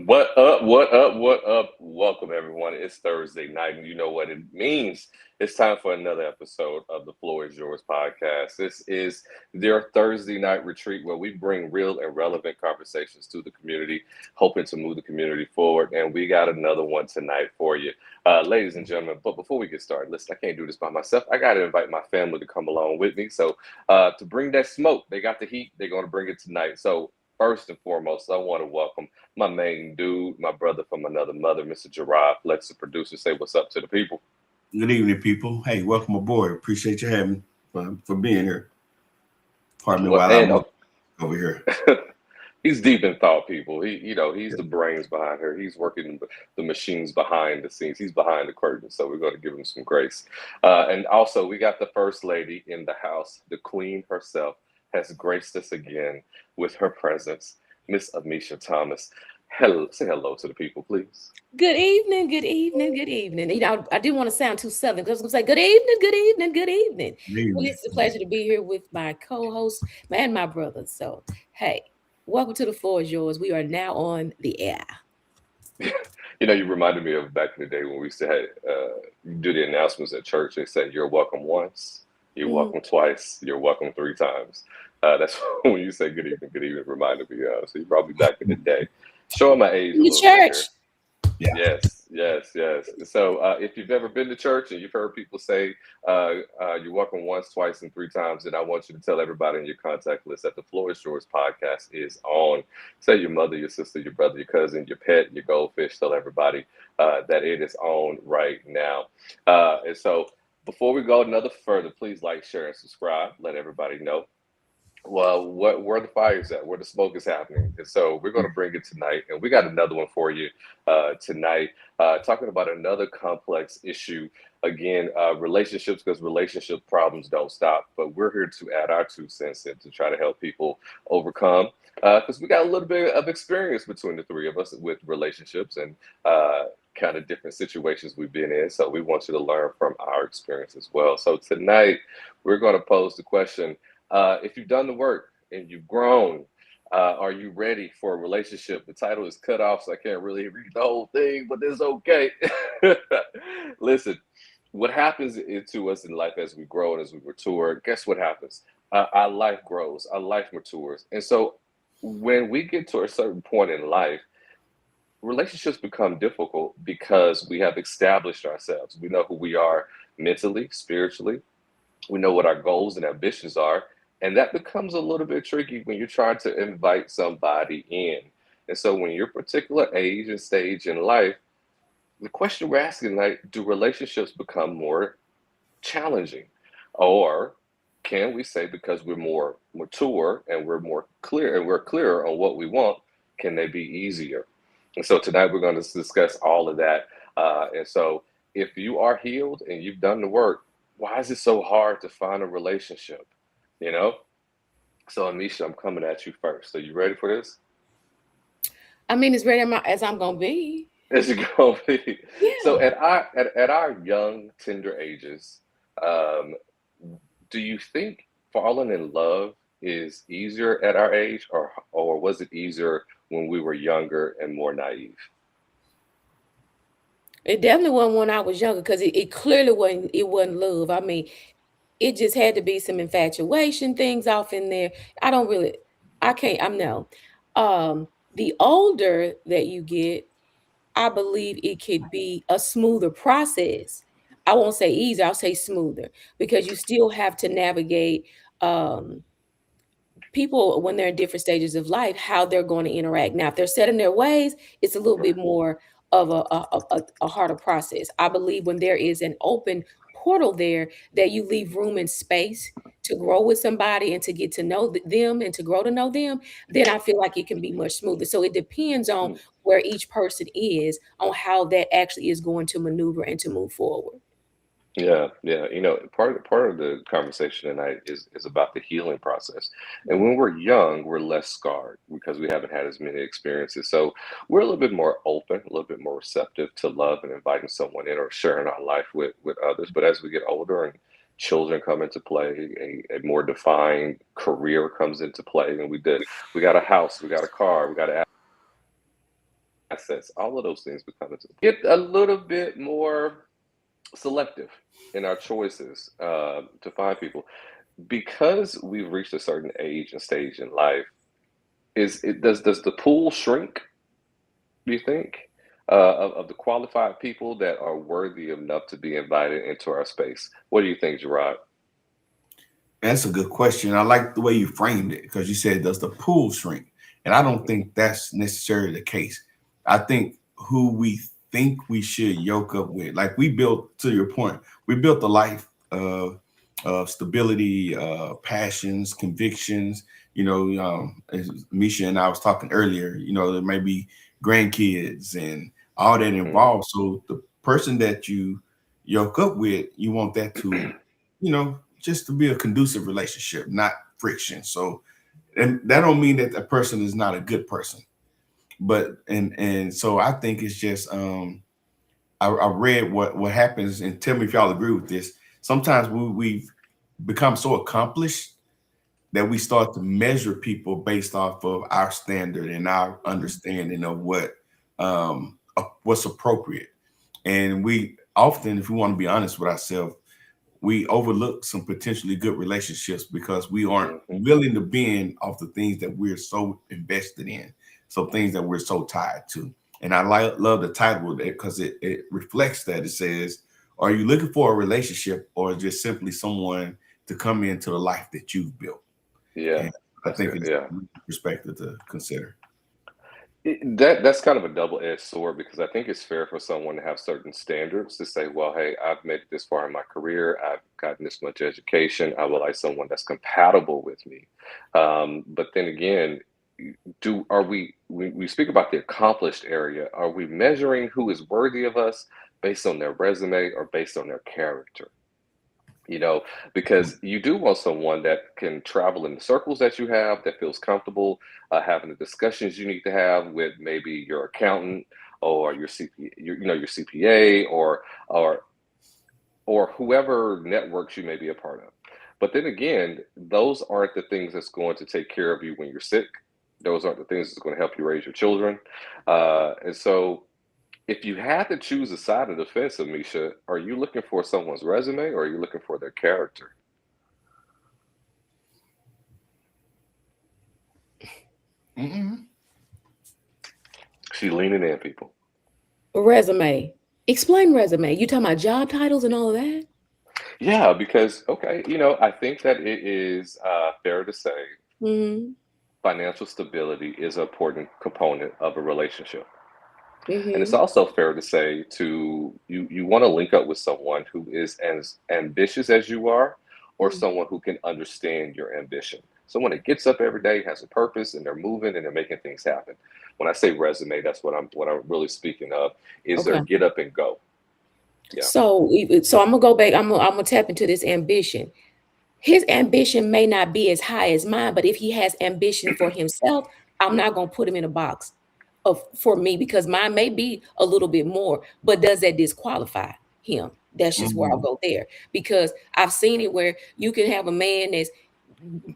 What up? What up? What up? Welcome, everyone. It's Thursday night, and you know what it means. It's time for another episode of the Floor is Yours podcast. This is their Thursday night retreat where we bring real and relevant conversations to the community, hoping to move the community forward. And we got another one tonight for you, ladies and gentlemen. But before we get started, listen, I can't do this by myself. I got to invite my family to come along with me. So, to bring that smoke, they got the heat, they're going to bring it tonight. So, first and foremost, I want to welcome my main dude, my brother from another mother, Mr. Gerard Flex, the producer. Say what's up to the people. Good evening, people. Hey, welcome aboard. Appreciate you having for being here. Pardon me Well, while I and walk over here. he's deep in thought, people. He's the brains behind her. He's working the machines behind the scenes. He's behind the curtain. So we're going to give him some grace. And also, we got the first lady in the house, the queen herself, has graced us again with her presence, Miss Amisha Thomas. Hello, say hello to the people, please. Good evening, good evening, good evening. I didn't want to sound too southern because I was going to say good evening, good evening, good evening. Good Well, evening. it's a pleasure to be here with my co-host and my brother. So, hey, welcome to the floor is yours. We are now on the air. You reminded me of back in the day when we used to do the announcements at church. They said, "You're welcome once, you're Mm. welcome twice, you're welcome three times." That's when you say good evening, reminded me of. So you're probably back in the day. Showing my age a In the little bit church. here. Yeah. Yes, yes, yes. So if you've ever been to church and you've heard people say you're welcome once, twice, and three times, then I want you to tell everybody in your contact list that the Floor is Yours podcast is on. Tell your mother, your sister, your brother, your cousin, your pet, your goldfish. Tell everybody that it is on right now. And so before we go another further, please like, share, and subscribe. Let everybody know where the fire's at, where the smoke is happening. And so we're going to bring it tonight, and we got another one for you tonight, talking about another complex issue. Again, relationships, because relationship problems don't stop. But we're here to add our 2 cents in to try to help people overcome. Because we got a little bit of experience between the three of us with relationships and kind of different situations we've been in. So we want you to learn from our experience as well. So tonight, we're going to pose the question. If you've done the work and you've grown, are you ready for a relationship? The title is cut off, so I can't really read the whole thing, but it's okay. Listen, what happens to us in life as we grow and as we mature, guess what happens? Our life grows, our life matures. And so when we get to a certain point in life, relationships become difficult because we have established ourselves. We know who we are mentally, spiritually, we know what our goals and ambitions are. And that becomes a little bit tricky when you're trying to invite somebody in. And so when you're particular age and stage in life, the question we're asking, like, do relationships become more challenging? Or can we say because we're more mature and we're more clear and we're clearer on what we want, can they be easier? And so tonight we're going to discuss all of that. And so if you are healed and you've done the work, why is it so hard to find a relationship? You know? So Anisha, I'm coming at you first. Are you ready for this? I mean, as ready as I'm going to be. As you go, so Yeah. at our young, tender ages, um, do you think falling in love is easier at our age, or was it easier when we were younger and more naive? It definitely wasn't when I was younger because it clearly wasn't love. I mean, it just had to be some infatuation things off in there. I don't really, I can't, I'm no. The older that you get, I believe it could be a smoother process. I won't say easier, I'll say smoother because you still have to navigate um, people when they're in different stages of life, how they're going to interact. Now, if they're set in their ways, it's a little bit more of a harder process. I believe when there is an open portal there, that you leave room and space to grow with somebody and to get to know them and to grow to know them, then I feel like it can be much smoother. So it depends on where each person is on how that actually is going to maneuver and to move forward. Yeah, yeah. Part of the conversation tonight is about the healing process. And when we're young, we're less scarred because we haven't had as many experiences. So we're a little bit more open, a little bit more receptive to love and inviting someone in or sharing our life with others. But as we get older and children come into play, a more defined career comes into play, and we got a house, we got a car, we got assets, all of those things become get a little bit more selective in our choices to find people because we've reached a certain age and stage in life. Does the pool shrink? Do you think of the qualified people that are worthy enough to be invited into our space? What do you think, Gerard? That's a good question. I like the way you framed it because you said, does the pool shrink? And I don't think that's necessarily the case. I think who we think we should yoke up with, like we built, to your point, we built a life of stability, passions, convictions. As Misha and I was talking earlier, there may be grandkids and all that involved. So the person that you yoke up with, you want that to, just to be a conducive relationship, not friction. So, and that don't mean that the person is not a good person, but and so I think it's just I read what happens, and tell me if y'all agree with this. Sometimes we've become so accomplished that we start to measure people based off of our standard and our understanding of what's appropriate. And we often, if we want to be honest with ourselves, we overlook some potentially good relationships because we aren't willing to bend off the things that we're so invested in, so things that we're so tied to. And I love the title of it because it reflects that. It says, are you looking for a relationship or just simply someone to come into the life that you've built? Yeah, and I think it's a perspective to consider. That's kind of a double-edged sword because I think it's fair for someone to have certain standards to say, well, hey, I've made it this far in my career, I've gotten this much education, I would like someone that's compatible with me. But then again, we speak about the accomplished area, are we measuring who is worthy of us based on their resume or based on their character? Because you do want someone that can travel in the circles that you have, that feels comfortable having the discussions you need to have with maybe your accountant or your your CPA or whoever networks you may be a part of. But then again, those aren't the things that's going to take care of you when you're sick. Those aren't the things that's going to help you raise your children. And so if you had to choose a side of the fence, Amisha, are you looking for someone's resume or are you looking for their character? She's leaning in, people. Resume. Explain resume. You talking about job titles and all of that? Yeah, because, okay, I think that it is fair to say financial stability is an important component of a relationship. And it's also fair to say you want to link up with someone who is as ambitious as you are, or someone who can understand your ambition. Someone that gets up every day, has a purpose, and they're moving and they're making things happen. When I say resume, that's what I'm really speaking of, is their get up and go. Yeah. So I'm gonna go back. I'm gonna tap into this ambition. His ambition may not be as high as mine, but if he has ambition for himself, I'm not gonna put him in a box for me because mine may be a little bit more. But does that disqualify him? That's just where I'll go there, because I've seen it where you can have a man that's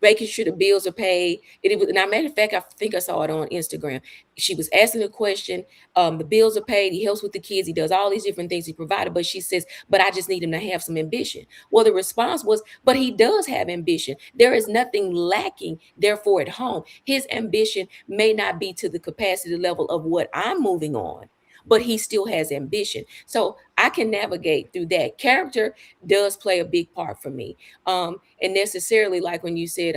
making sure the bills are paid. Now, matter of fact, I think I saw it on Instagram. She was asking a question. The bills are paid. He helps with the kids. He does all these different things he provided. But she says, but I just need him to have some ambition. Well, the response was, but he does have ambition. There is nothing lacking, therefore, at home. His ambition may not be to the capacity level of what I'm moving on, but he still has ambition. So I can navigate through that. Character does play a big part for me. And necessarily, like when you said,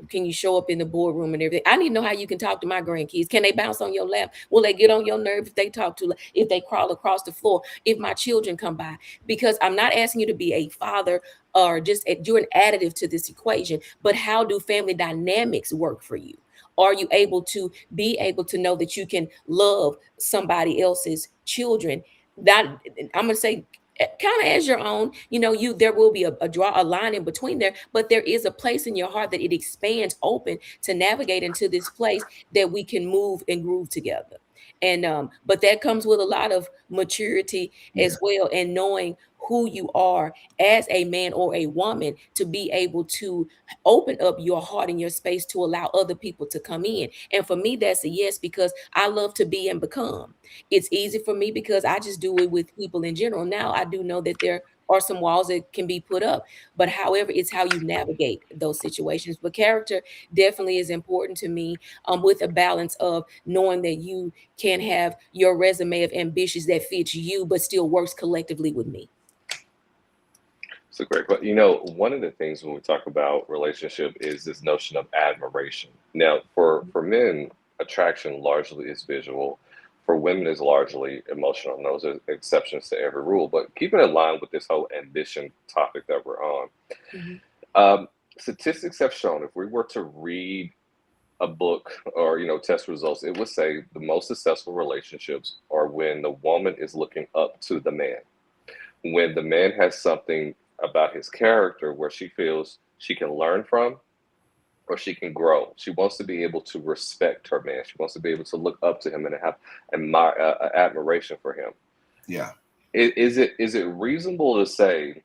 can you show up in the boardroom and everything? I need to know how you can talk to my grandkids. Can they bounce on your lap? Will they get on your nerve if they talk to, if they crawl across the floor, if my children come by? Because I'm not asking you to be a father or just you're an additive to this equation, but how do family dynamics work for you? Are you able to know that you can love somebody else's children? That I'm gonna say kind of as your own, there will be a line in between there, but there is a place in your heart that it expands open to navigate into this place that we can move and groove together. And but that comes with a lot of maturity as well, and knowing who you are as a man or a woman to be able to open up your heart and your space to allow other people to come in. And for me, that's a yes, because I love to be and become. It's easy for me because I just do it with people in general. Now I do know that there are some walls that can be put up, but however, it's how you navigate those situations. But character definitely is important to me, with a balance of knowing that you can have your resume of ambitions that fits you, but still works collectively with me. It's a great question. You know, one of the things when we talk about relationship is this notion of admiration. Now, for men, attraction largely is visual. For women, is largely emotional. And those are exceptions to every rule. But keeping in line with this whole ambition topic that we're on, Mhm. statistics have shown if we were to read a book or test results, it would say the most successful relationships are when the woman is looking up to the man, when the man has something about his character where she feels she can learn from or she can grow. She wants to be able to respect her man. She wants to be able to look up to him and have admiration for him. Yeah. Is it reasonable to say,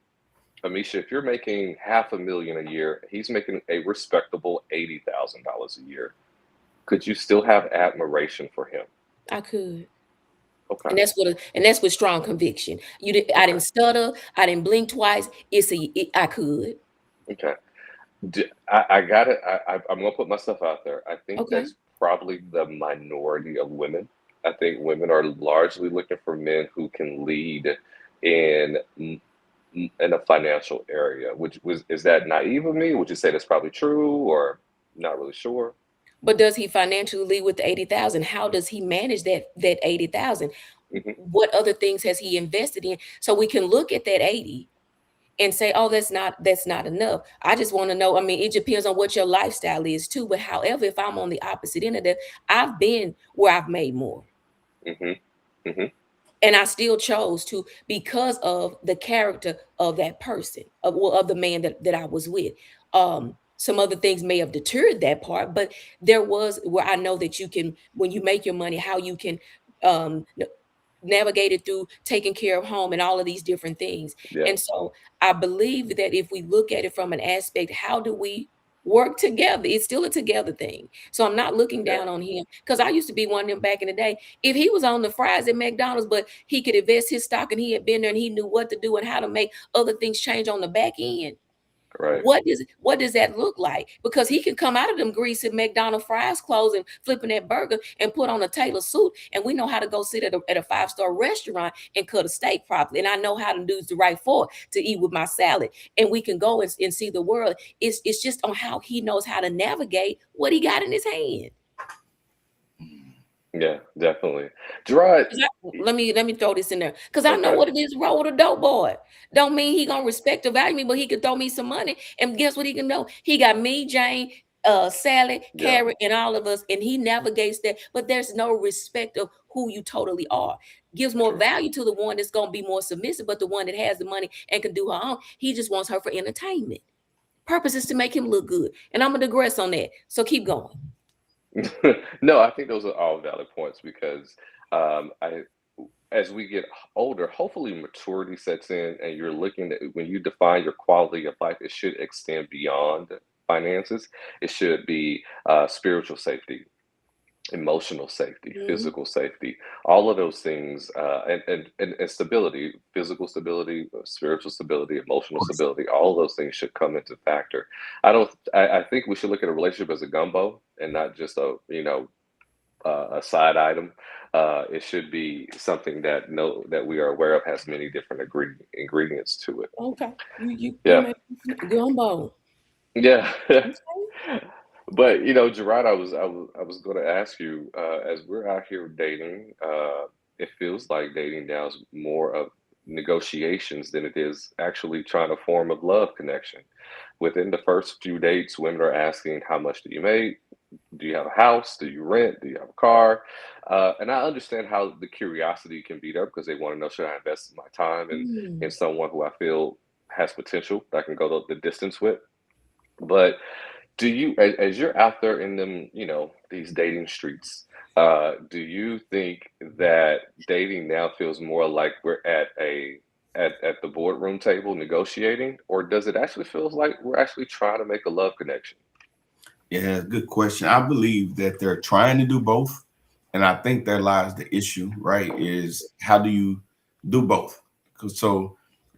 Amisha, if you're making $500,000 a year, he's making a respectable $80,000 a year, could you still have admiration for him? I could. Okay. And that's with strong conviction. I Okay. didn't stutter. I didn't blink twice. I could. Okay. I got it. I'm gonna put myself out there. I think Okay. that's probably the minority of women. I think women are largely looking for men who can lead in in a financial area. Which was is that naive of me? Would you say that's probably true, or not really sure? But does he financially lead with the 80,000? How does he manage that 80,000? Hmm. What other things has he invested in? So we can look at that 80 and say, oh, that's not enough. I just want to know. I mean, it depends on what your lifestyle is too. But however, if I'm on the opposite end of that, I've been where I've made more. Hmm. Hmm. And I still chose to, because of the character of that person, of the man that I was with. Some other things may have deterred that part, but there was where I know that you can, when you make your money, how you can um navigate it through taking care of home and all of these different things. Yeah. And so I believe that if we look at it from an aspect, how do we work together? It's still a together thing. So I'm not looking Yeah. down on him, because I used to be one of them back in the day. If he was on the fries at McDonald's, but he could invest his stock and he had been there and he knew what to do and how to make other things change on the back end, Right. what does that look like? Because he can come out of them greasy McDonald's fries clothes and flipping that burger and put on a tailor suit, and we know how to go sit at a 5-star restaurant and cut a steak properly, and I know how to use the right fork to eat with my salad, and we can go and see the world. It's just on how he knows how to navigate what he got in his hand. Yeah. Definitely. Gerard. 'Cause let me throw this in there, because I know Okay. what it is to roll with a dope boy. Don't mean he gonna respect or value me, but he could throw me some money. And guess what he can do? He got me, Jane, Sally, Yeah. Carrie, and all of us, and he navigates that. But there's no respect of who you totally are. Gives more True. value to the one that's gonna be more submissive, but the one that has the money and can do her own. He just wants her for entertainment. Purpose is to make him look good. And I'm gonna digress on that. So keep going. No, I think those are all valid points because I as we get older, hopefully maturity sets in, and you're looking at when you define your quality of life, it should extend beyond finances. It should be spiritual safety, emotional safety, Mhm. physical safety, all of those things, and stability, physical stability, spiritual stability, emotional stability, all of those things should come into factor. I think we should look at a relationship as a gumbo and not just a side item. It should be something that we are aware of has many different ingredients to it. Okay. You Yeah, make gumbo. yeah. Okay. But Gerard, I was going to ask you, as we're out here dating, it feels like dating now is more of negotiations than it is actually trying to form a love connection. Within the first few dates, women are asking, "How much do you make? Do you have a house? Do you rent? Do you have a car?" And I understand how the curiosity can be there because they want to know, should I invest my time in Mm. someone who I feel has potential that I can go the distance with. But do you, as you're out there in them, these dating streets, Do you think that dating now feels more like we're at the boardroom table negotiating, or does it actually feels like we're actually trying to make a love connection? Yeah, good question. I believe that they're trying to do both. And I think there lies the issue, right? Is how do you do both? 'Cause so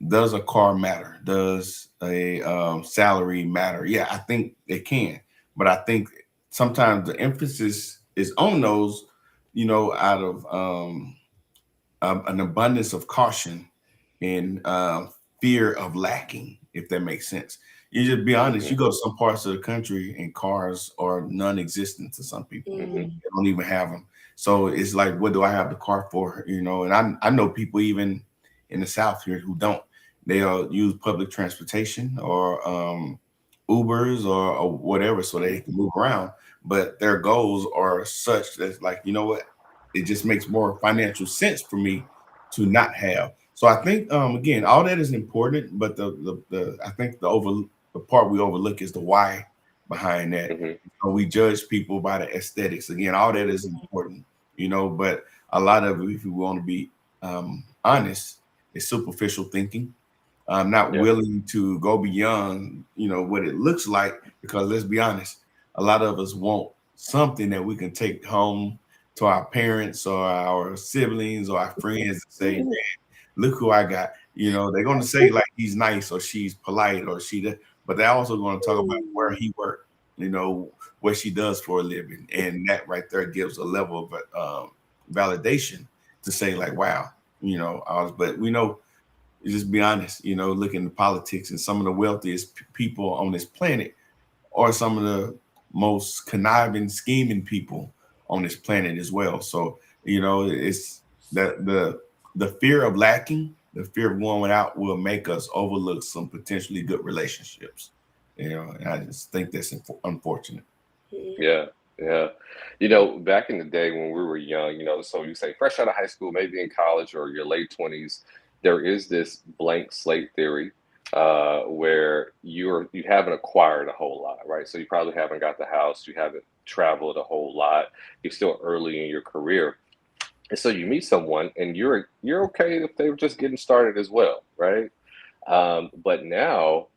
does a car matter? Does a salary matter? Yeah, I think it can. But I think sometimes the emphasis is on those, out of an abundance of caution and fear of lacking, if that makes sense. You just be honest, you Mhm, go to some parts of the country and cars are non-existent to some people. mhm, Mm, They don't even have them. So it's like, what do I have the car for? And I know people even in the South here who don't. They'll use public transportation or Ubers or whatever so they can move around. But their goals are such that, like, you know what? It just makes more financial sense for me to not have. So I think again, all that is important, but the I think the part we overlook is the why behind that. mhm. We judge people by the aesthetics. Again, all that is important, but a lot of it, if we want to be honest, is superficial thinking. I'm not Yeah, willing to go beyond, what it looks like, because let's be honest, a lot of us want something that we can take home to our parents or our siblings or our friends and say, mm, look who I got. They're going to say like he's nice or she's polite or but they're also going to talk about where he worked, what she does for a living. And that right there gives a level of validation to say like, wow, but we know, just be honest, looking at politics, and some of the wealthiest people on this planet are some of the most conniving, scheming people on this planet as well. So, it's the fear of lacking, the fear of going without will make us overlook some potentially good relationships. And I just think that's unfortunate. mm, yeah, yeah. Back in the day when we were young, so you say fresh out of high school, maybe in college or your late 20s, there is this blank slate theory where you haven't acquired a whole lot, right? So you probably haven't got the house, you haven't traveled a whole lot, you're still early in your career. And so you meet someone and you're okay if they were just getting started as well, right? But now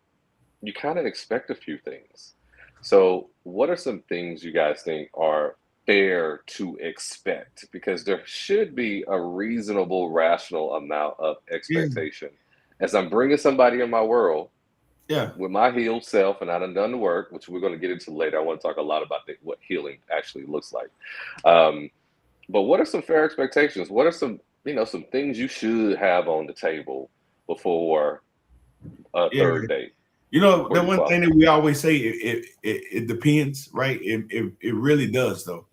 you kind of expect a few things. So, what are some things you guys think are fair to expect? Because there should be a reasonable, rational amount of Yeah, expectation. As I'm bringing somebody in my world yeah, with my healed self, and I done the work, which we're going to get into later. I want to talk a lot about what healing actually looks like. Um, but what are some fair expectations? What are some things you should have on the table before a yeah. third date before The you one fall? thing that we always say, it depends, right? It really does, though.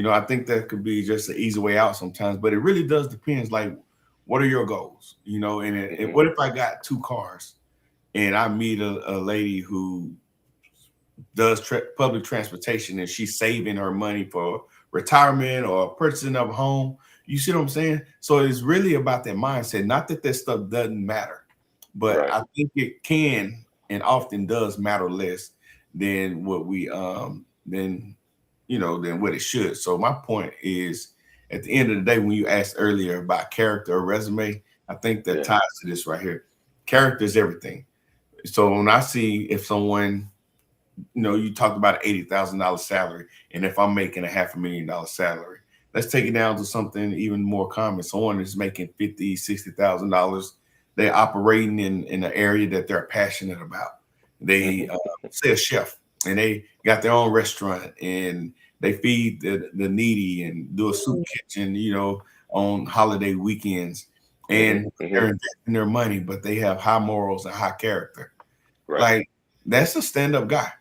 I think that could be just an easy way out sometimes, but it really does depends. Like, what are your goals? And Hmm. what if I got two cars and I meet a lady who does public transportation and she's saving her money for retirement or purchasing of a home? You see what I'm saying? So it's really about that mindset. Not that that stuff doesn't matter, but Right. I think it can and often does matter less than what we than what it should. So my point is, at the end of the day, when you asked earlier about character or resume, I think that Yeah. ties to this right here. Character is everything. So when I see if someone, you talked about an $80,000 salary, and if I'm making a $500,000 salary, let's take it down to something even more common. Someone is making $50,000, $60,000. They're operating in an area that they're passionate about. They Hmm. say a chef, and they got their own restaurant, and they feed the needy and do a soup mm, kitchen, on holiday weekends, Hmm. and Hmm. they're investing their money, but they have high morals and high character. Right. Like, that's a stand-up guy.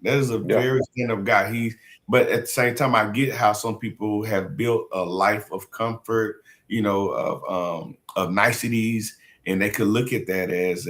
That is a Yeah. very stand-up guy. But at the same time, I get how some people have built a life of comfort, of niceties, and they could look at that as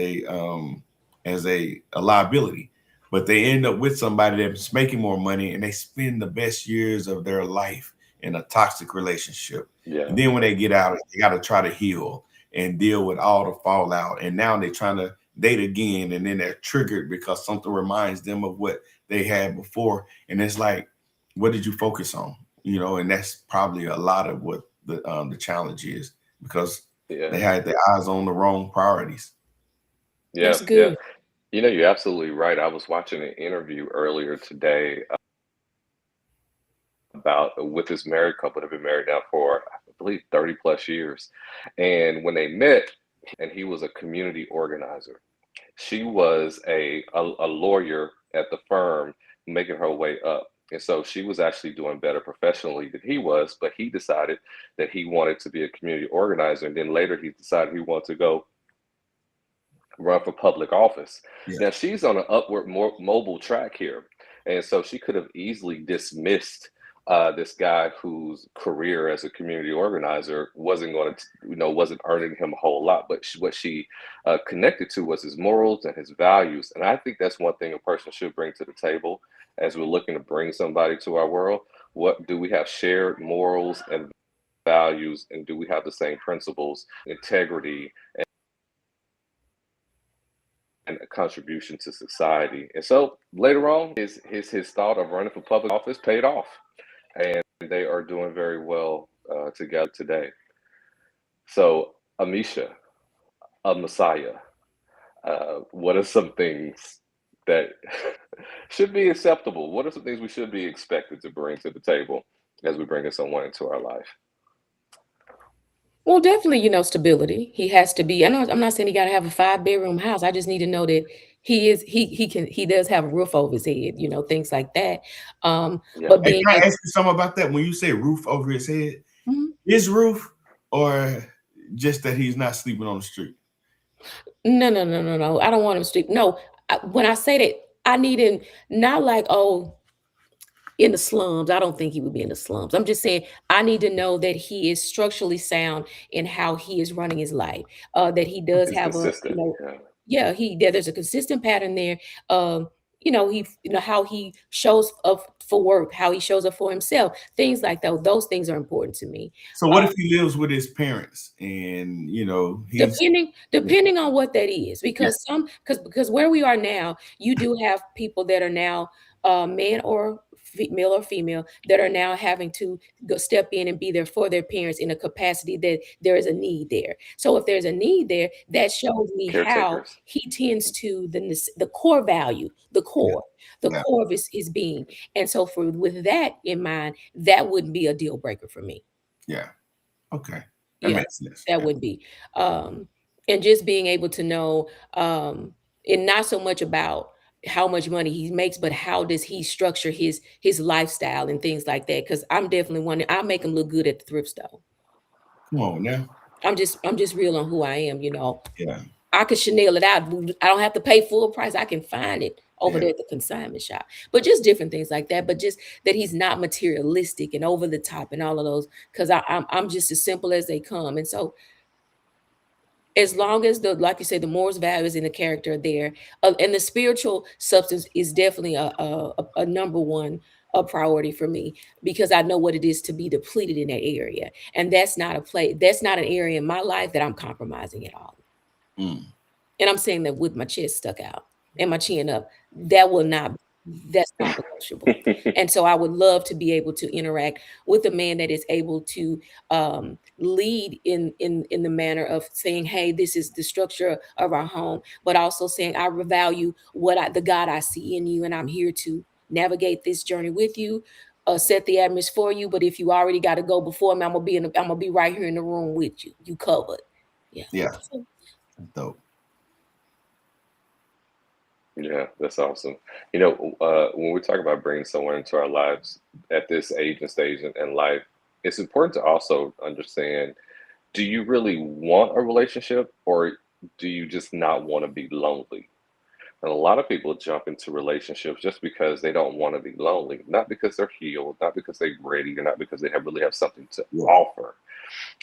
a liability. But they end up with somebody that's making more money, and they spend the best years of their life in a toxic relationship. Yeah. And then when they get out, they got to try to heal and deal with all the fallout. And now they're trying to date again, and then they're triggered because something reminds them of what they had before. And it's like, what did you focus on? you know, and that's probably a lot of what the challenge is, because they Yeah. had their eyes on the wrong priorities. Yeah. That's Yeah. good. You know, you're absolutely right. I was watching an interview earlier today about with this married couple that have been married now for, I believe, 30 plus years. And when they met, and he was a community organizer. She was a lawyer at the firm, making her way up. And so she was actually doing better professionally than he was, but he decided that he wanted to be a community organizer. And then later he decided he wanted to go run for public office. Yeah. Now she's on an upward, more mobile track here, and so she could have easily dismissed this guy whose career as a community organizer wasn't going to, wasn't earning him a whole lot. But what she connected to was his morals and his values, and I think that's one thing a person should bring to the table as we're looking to bring somebody to our world. What do we have shared morals and values, and do we have the same principles, integrity, and a contribution to society? And so later on, his thought of running for public office paid off, and they are doing very well together today. So, Amisha, a Messiah, what are some things that should be acceptable? What are some things we should be expected to bring to the table as we bring in someone into our life? Well, definitely, stability. He has to be. I'm not saying he got to have a 5 bedroom house. I just need to know that he does have a roof over his head, things like that. Yeah. But Hey, being can I able, ask you something about that? When you say roof over his head, Mhm. his roof, or just that he's not sleeping on the street? No, no, no, no, no. I don't want him to. No, when I say that, I need him not like, in the slums. I don't think he would be in the slums. I'm just saying I need to know that he is structurally sound in how he is running his life. That he does It's have a, consistent. Yeah. yeah, there's a consistent pattern there. How he shows up for work, how he shows up for himself, things like that. Those things are important to me. So what if he lives with his parents and he's Depending on what that is, yeah, because because where we are now, you do have people that are now men or male or female that are now having to go step in and be there for their parents in a capacity that there is a need there. So if there's a need there, that shows me how Caretakers. he tends to the core value, the yeah, core, the yeah, core of his being. And so for with that in mind, that wouldn't be a deal breaker for me. yeah. Okay. That Yeah, makes sense. that Yeah. would be. Um, and just being able to know, and not so much about how much money he makes, but how does he structure his lifestyle and things like that. Because I'm definitely wondering, I'll make him look good at the thrift store. Come on now. I'm just real on who I am, Yeah, I could Chanel it out. I don't have to pay full price. I can find it over yeah, there at the consignment shop. But just different things like that. But just that he's not materialistic and over the top and all of those. Because I'm just as simple as they come. And so as long as like you say, the morals, values, and the character are there, and the spiritual substance is definitely a number one a priority for me, because I know what it is to be depleted in that area, and that's not an area in my life that I'm compromising at all. mm, And I'm saying that with my chest stuck out and my chin up, that will not that's non-negotiable. And so I would love to be able to interact with a man that is able to lead in the manner of saying, "Hey, this is the structure of our home," but also saying, "I value the God I see in you, and I'm here to navigate this journey with you, set the atmosphere for you. But if you already got to go before me, I'm gonna be right here in the room with you. You covered." Yeah. yeah. So, Dope. Yeah, that's awesome. When we talk about bringing someone into our lives at this age and stage in life, it's important to also understand, do you really want a relationship, or do you just not want to be lonely? And a lot of people jump into relationships just because they don't want to be lonely, not because they're healed, not because they're ready, or not because they really have something to Yeah. offer.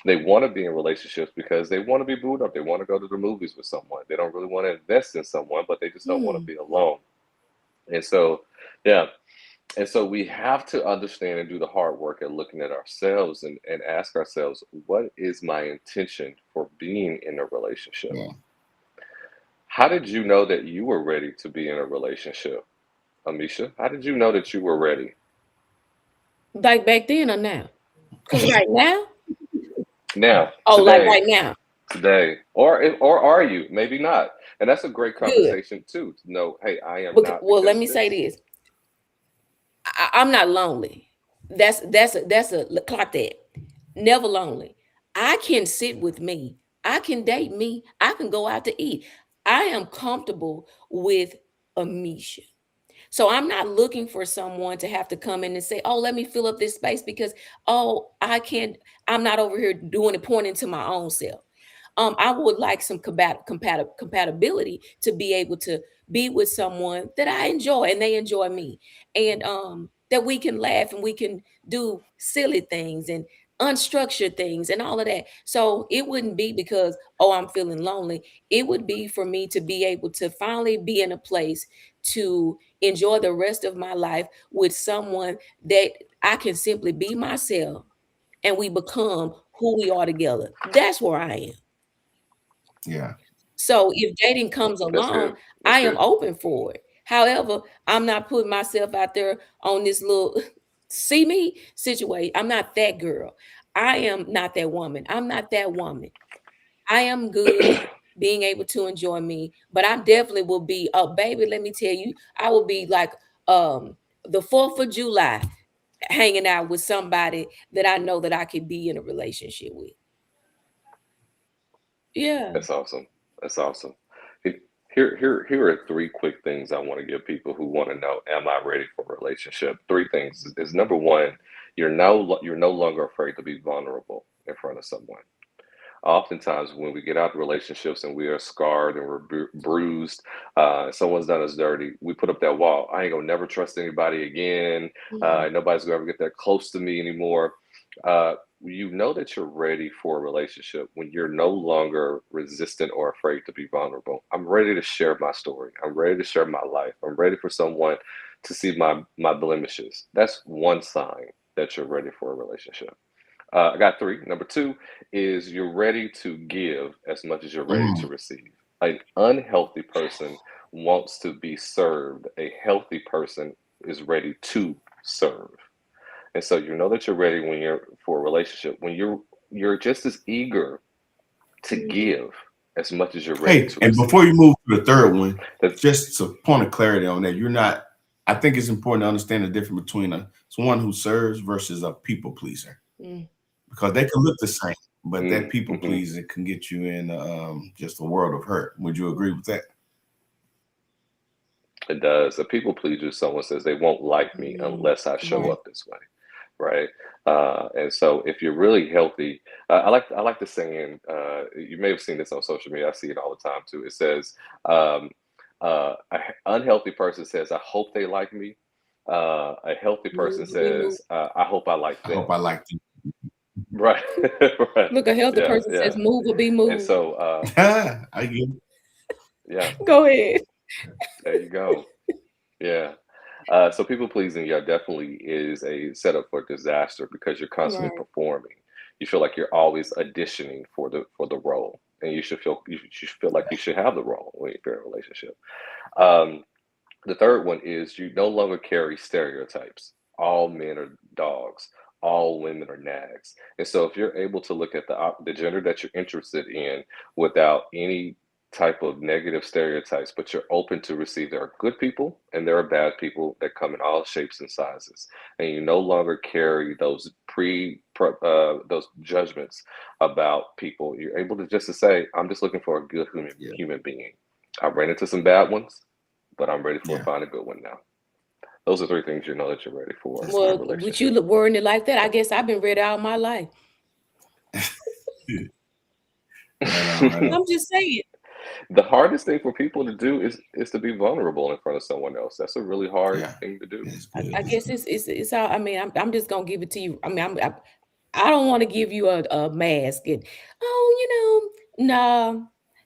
They want to be in relationships because they want to be booed up. They want to go to the movies with someone. They don't really want to invest in someone, but they just don't want to mm. be alone. And so, yeah. And so we have to understand and do the hard work at looking at ourselves and ask ourselves, what is my intention for being in a relationship? Yeah. How did you know that you were ready to be in a relationship, Amisha? How did you know that you were ready? Like back then or now? Because right now, Now, like today, right now, or are you? Maybe not. And that's a great good. conversation too. To know, hey, I am not Well, let because me of say this. this: I'm not lonely. That's a clock that. Never lonely. I can sit with me. I can date me. I can go out to eat. I am comfortable with Amisha. So I'm not looking for someone to have to come in and say, "Oh, let me fill up this space," because oh, I can't. I'm not over here doing it, pointing to my own self. I would like some compatibility to be able to be with someone that I enjoy and they enjoy me, and that we can laugh and we can do silly things and unstructured things and all of that. So it wouldn't be because oh I'm feeling lonely. It would be for me to be able to finally be in a place to enjoy the rest of my life with someone that I can simply be myself and we become who we are together. That's where I am. Yeah. So if dating comes That's good. along, That's I am good. open for it. However, I'm not putting myself out there on this little see me situation. I'm not that girl. I am not that woman. I'm not that woman. I am good being able to enjoy me, but I definitely will be baby, let me tell you, I will be like the 4th of July hanging out with somebody that I know that I could be in a relationship with. Yeah. That's awesome. That's awesome. He- Here are three quick things I want to give people who want to know, am I ready for a relationship? Three things is number one, you're no longer afraid to be vulnerable in front of someone. Oftentimes, when we get out of relationships and we are scarred and we're bruised, someone's done us dirty, we put up that wall. I ain't gonna never trust anybody again. Mhm. Nobody's gonna ever get that close to me anymore. You know that you're ready for a relationship when you're no longer resistant or afraid to be vulnerable. I'm ready to share my story. I'm ready to share my life. I'm ready for someone to see my blemishes. That's one sign that you're ready for a relationship. I got three. Number two is you're ready to give as much as you're ready to Mm, receive. An unhealthy person wants to be served. A healthy person is ready to serve. And so you know that you're ready when you're for a relationship. When you're just as eager to Mhm. give as much as you're ready Hey, to and receive. before you move to the third one, That's just a point of clarity on that. You're not, I think it's important to understand the difference between someone who serves versus a people pleaser Mm. because they can look the same, but that people mm-hmm. pleasing can get you in just a world of hurt. Would you agree with that? It does. A people pleaser, someone says they won't like me Mm. unless I show Right. up this way, right? And so if you're really healthy, I like the saying. You may have seen this on social media. I see it all the time too. It says, um, "An unhealthy person says, I hope they like me. A healthy person Move, we move. says, I hope I like I hope them." I like you. Right, right, Look, a healthy yeah, person says yeah. move or be And moved. so, I get it. yeah, Go ahead. there you go. Yeah. So people pleasing, yeah, definitely is a setup for disaster because you're constantly Right. performing. You feel like you're always auditioning for the role, and you should feel like you should have the role when you're in a relationship. Um, the third one is you no longer carry stereotypes. All men are dogs. All women are nags. And so if you're able to look at the gender that you're interested in without any type of negative stereotypes, but you're open to receive there are good people and there are bad people that come in all shapes and sizes, and you no longer carry those judgments about people. You're able to just to say, I'm just looking for a good Yeah, human being. I ran into some bad ones, but I'm ready for yeah, find a good one now. Those are three things you know that you're ready for that's a Well, good. with you relationship. wording it like that, I guess I've been ready all my life. Right on, right on. I'm just saying. The hardest thing for people to do is to be vulnerable in front of someone else. That's a really hard Yeah, thing to do. it's I, good. I It's guess good. it's all. I mean, I'm just gonna give it to you. I mean, I don't want to give you a mask and oh, nah.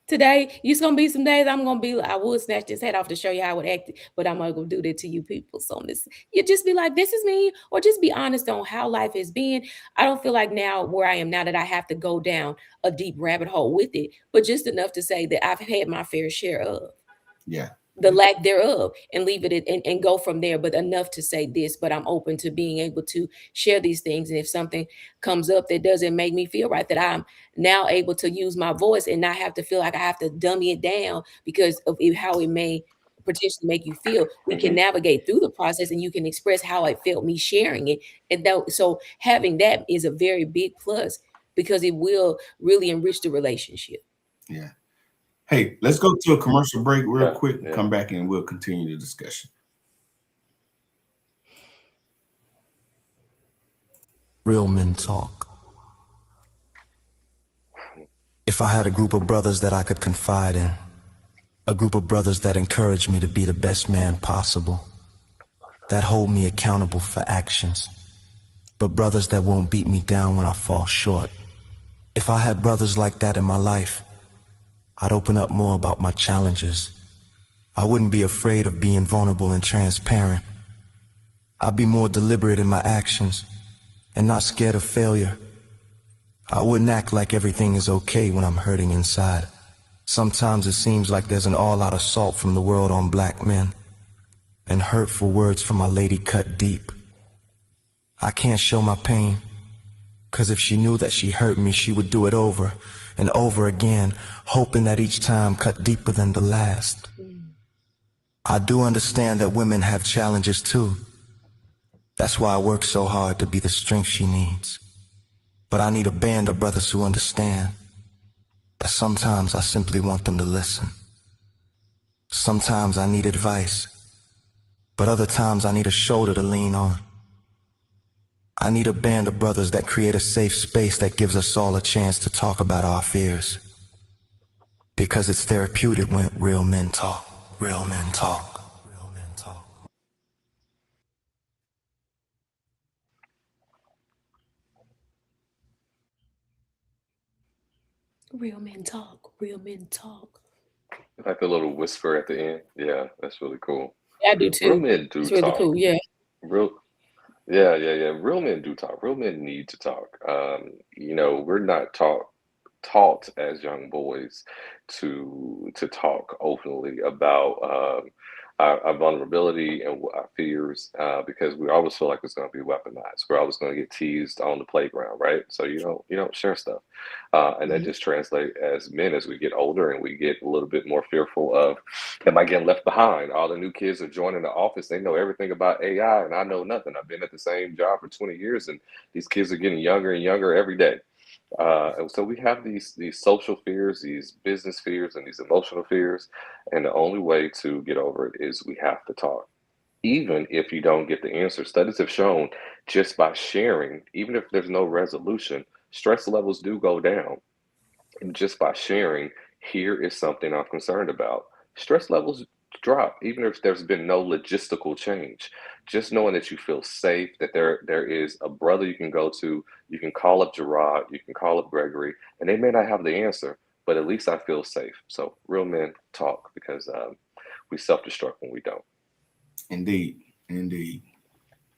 Today, it's gonna be some days I'm gonna be. I would snatch this head off to show you how I would act, but I'm not gonna do that to you people. So this, you just be like, this is me, or just be honest on how life has been. I don't feel like now where I am now that I have to go down a deep rabbit hole with it, but just enough to say that I've had my fair share of. Yeah, the lack thereof, and leave it and go from there. But enough to say this, but I'm open to being able to share these things. And if something comes up that doesn't make me feel right, that I'm now able to use my voice and not have to feel like I have to dummy it down because of how it may potentially make you feel, we can navigate through the process and you can express how it felt me sharing it. And that, so having that is a very big plus because it will really enrich the relationship. Yeah. Hey, let's go to a commercial break real Yeah, quick. yeah. Come back and we'll continue the discussion. Real men talk. If I had a group of brothers that I could confide in, a group of brothers that encourage me to be the best man possible, that hold me accountable for actions, but brothers that won't beat me down when I fall short. If I had brothers like that in my life, I'd open up more about my challenges. I wouldn't be afraid of being vulnerable and transparent. I'd be more deliberate in my actions and not scared of failure. I wouldn't act like everything is okay when I'm hurting inside. Sometimes it seems like there's an all-out assault from the world on black men, and hurtful words from my lady cut deep. I can't show my pain, 'cause if she knew that she hurt me, she would do it over and over again, hoping that each time cut deeper than the last. I do understand that women have challenges too. That's why I work so hard to be the strength she needs. But I need a band of brothers who understand that sometimes I simply want them to listen. Sometimes I need advice, but other times I need a shoulder to lean on. I need a band of brothers that create a safe space that gives us all a chance to talk about our fears. Because it's therapeutic when real men talk. Real men talk. Real men talk. Real men talk. Real men talk. Like a little whisper at the end. Yeah, that's really cool. I do Real too. men do It's really talk. cool. Yeah. Real, yeah. Real men do talk. Real men need to talk. We're not taught as young boys to talk openly about our vulnerability and our fears because we always feel like it's going to be weaponized. We're always going to get teased on the playground, right? So you don't share stuff, and that Mhm. just translates as men as we get older and we get a little bit more fearful of, am I getting left behind? All the new kids are joining the office; they know everything about AI, and I know nothing. I've been at the same job for 20 years, and these kids are getting younger and younger every day. And so we have these social fears, these business fears, and these emotional fears. And the only way to get over it is we have to talk. Even if you don't get the answer, studies have shown just by sharing, even if there's no resolution, stress levels do go down. And just by sharing, here is something I'm concerned about. Stress levels drop, even if there's been no logistical change. Just knowing that you feel safe, that there is a brother you can go to, you can call up Gerard, you can call up Gregory, and they may not have the answer, but at least I feel safe. So real men talk because we self-destruct when we don't. Indeed. Indeed.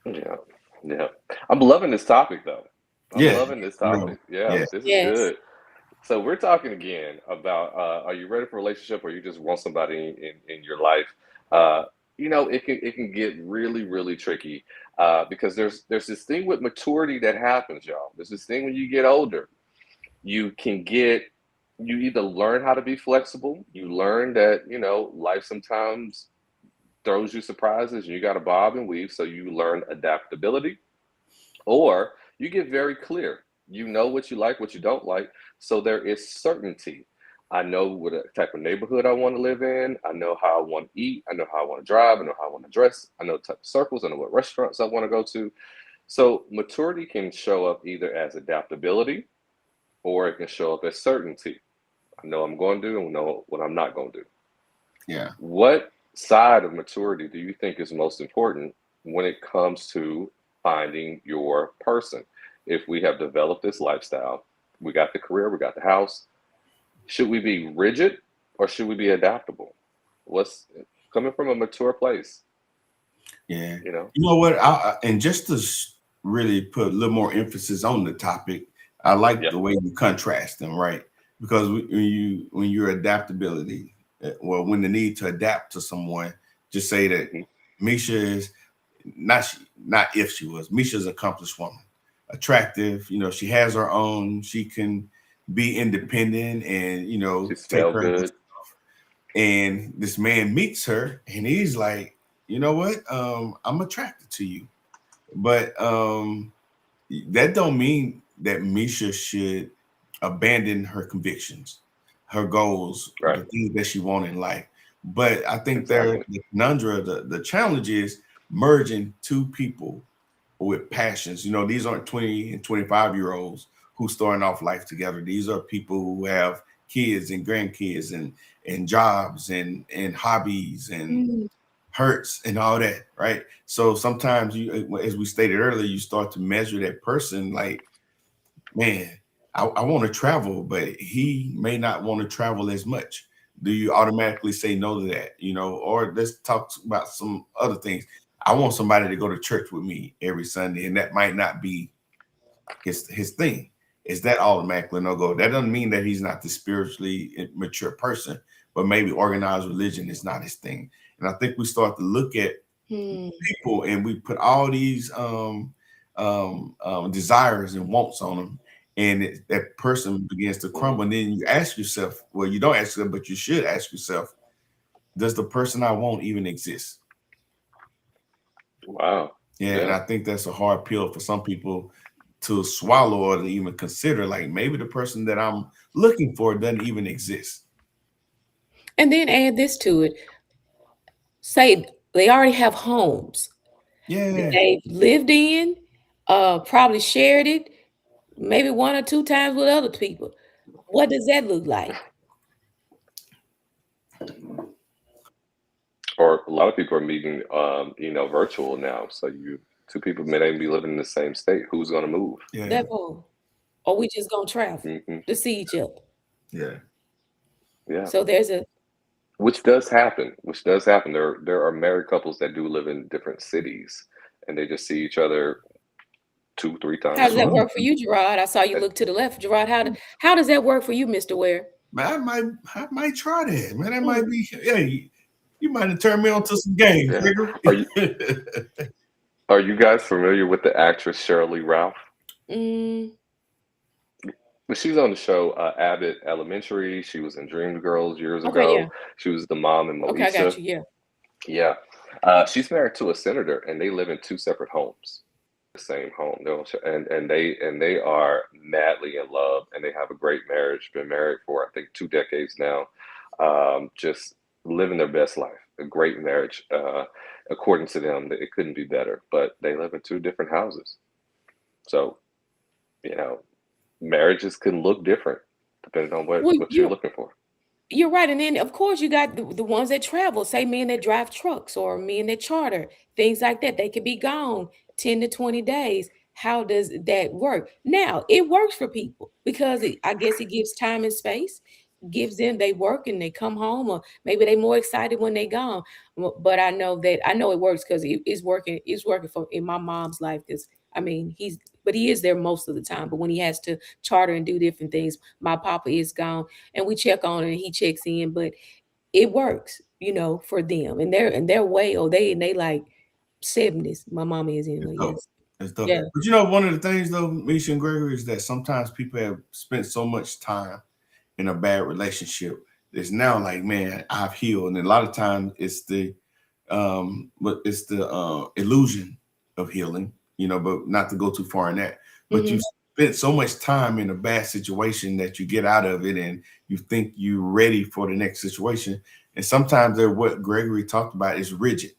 Yeah, yeah. I'm loving this topic though. I'm Yeah. loving this Real. topic. Yeah, Yeah. this is Yes. good. So we're talking again about are you ready for a relationship or you just want somebody in your life? Uh, it can get really, really tricky because there's this thing with maturity that happens, y'all. There's this thing when you get older, you can get you either learn how to be flexible, you learn that, life sometimes throws you surprises and you gotta bob and weave, so you learn adaptability or you get very clear. You know what you like, what you don't like. So there is certainty. I know what type of neighborhood I want to live in. I know how I want to eat. I know how I want to drive. I know how I want to dress. I know the type of circles. I know what restaurants I want to go to. So maturity can show up either as adaptability or it can show up as certainty. I know I'm going to do and know what I'm not going to do. Yeah. What side of maturity do you think is most important when it comes to finding your person? If we have developed this lifestyle, we got the career, we got the house, should we be rigid or should we be adaptable? What's coming from a mature place, Yeah. you know? You know what? And just to really put a little more emphasis on the topic, I like Yeah. the way you contrast them, right? Because when you're adaptability, well, when the need to adapt to someone, just say that Misha is not if she was. Misha's an accomplished woman, attractive. She has her own. She can be independent and She take smell her. good. And this man meets her, and he's like, you know what? I'm attracted to you, but that don't mean that Misha should abandon her convictions, her goals, Right. the things that she wants in life. But I think Exactly. the conundrum, the challenge is merging two people with passions. These aren't 20 and 25-year-olds who starting off life together. These are people who have kids and grandkids and jobs and hobbies and hurts and all that, right? So sometimes you, as we stated earlier, you start to measure that person like, man, I want to travel, but he may not want to travel as much. Do you automatically say no to that? Or let's talk about some other things. I want somebody to go to church with me every Sunday, and that might not be his thing. Is that automatically no go? That doesn't mean that he's not the spiritually mature person, but maybe organized religion is not his thing. And I think we start to look at people and we put all these desires and wants on them, and that person begins to crumble. And then you ask yourself, well, you don't ask yourself, but you should ask yourself, does the person I want even exist? Wow. Yeah, and I think that's a hard pill for some people to swallow or to even consider. Like, maybe the person that I'm looking for doesn't even exist. And then add this to it. Say they already have homes that Yeah. they've lived in, probably shared it, maybe 1 or 2 times with other people. What does that look like? Or a lot of people are meeting, virtual now. So two people may not even be living in the same state. Who's going to move? Yeah. That part. Or we just gonna travel to see each other. Yeah. Yeah. So there's a Which does happen. There are married couples that do live in different cities, and they just see each other 2-3 how times does a that month. work for you, Gerard? I saw you look to the left. Gerard, how does that work for you, Mr. Ware? Man, I might try that. Man, that might be. Hey, you might have turned me on to some games, Yeah. nigga. Are you guys familiar with the actress Shirley Ralph? Mm, She's on the show Abbott Elementary. She was in Dreamgirls years okay, ago. yeah. She was the mom in Okay, I got Moesha. you. Yeah. Yeah. She's married to a senator, and they live in 2 separate homes. The same home. And they are madly in love, and they have a great marriage. Been married for I think 2 decades now. Just living their best life. A great marriage. According to them, it couldn't be better. But they live in 2 different houses. So, marriages can look different depending on Well, what you're looking for. you're right. And then of course you got the ones that travel, say men that drive trucks or men that charter, things like that. They could be gone 10 to 20 days. How does that work? Now it works for people because I guess it gives time and space, gives them they work and they come home, or maybe they more excited when they gone. But I know it works because it's working for in my mom's life. Because I mean he is there most of the time, but when he has to charter and do different things, my papa is gone and we check on it and he checks in, but it works, for them. And they're way old. They like 70s. My mama is It's anyway, dope. yes. It's dope. Yeah. But one of the things though, Misha and Gregory, is that sometimes people have spent so much time in a bad relationship. It's now like, man, I've healed. And a lot of times it's the illusion of healing, but not to go too far in that. But you spent so much time in a bad situation that you get out of it and you think you're ready for the next situation. And sometimes what Gregory talked about is rigid.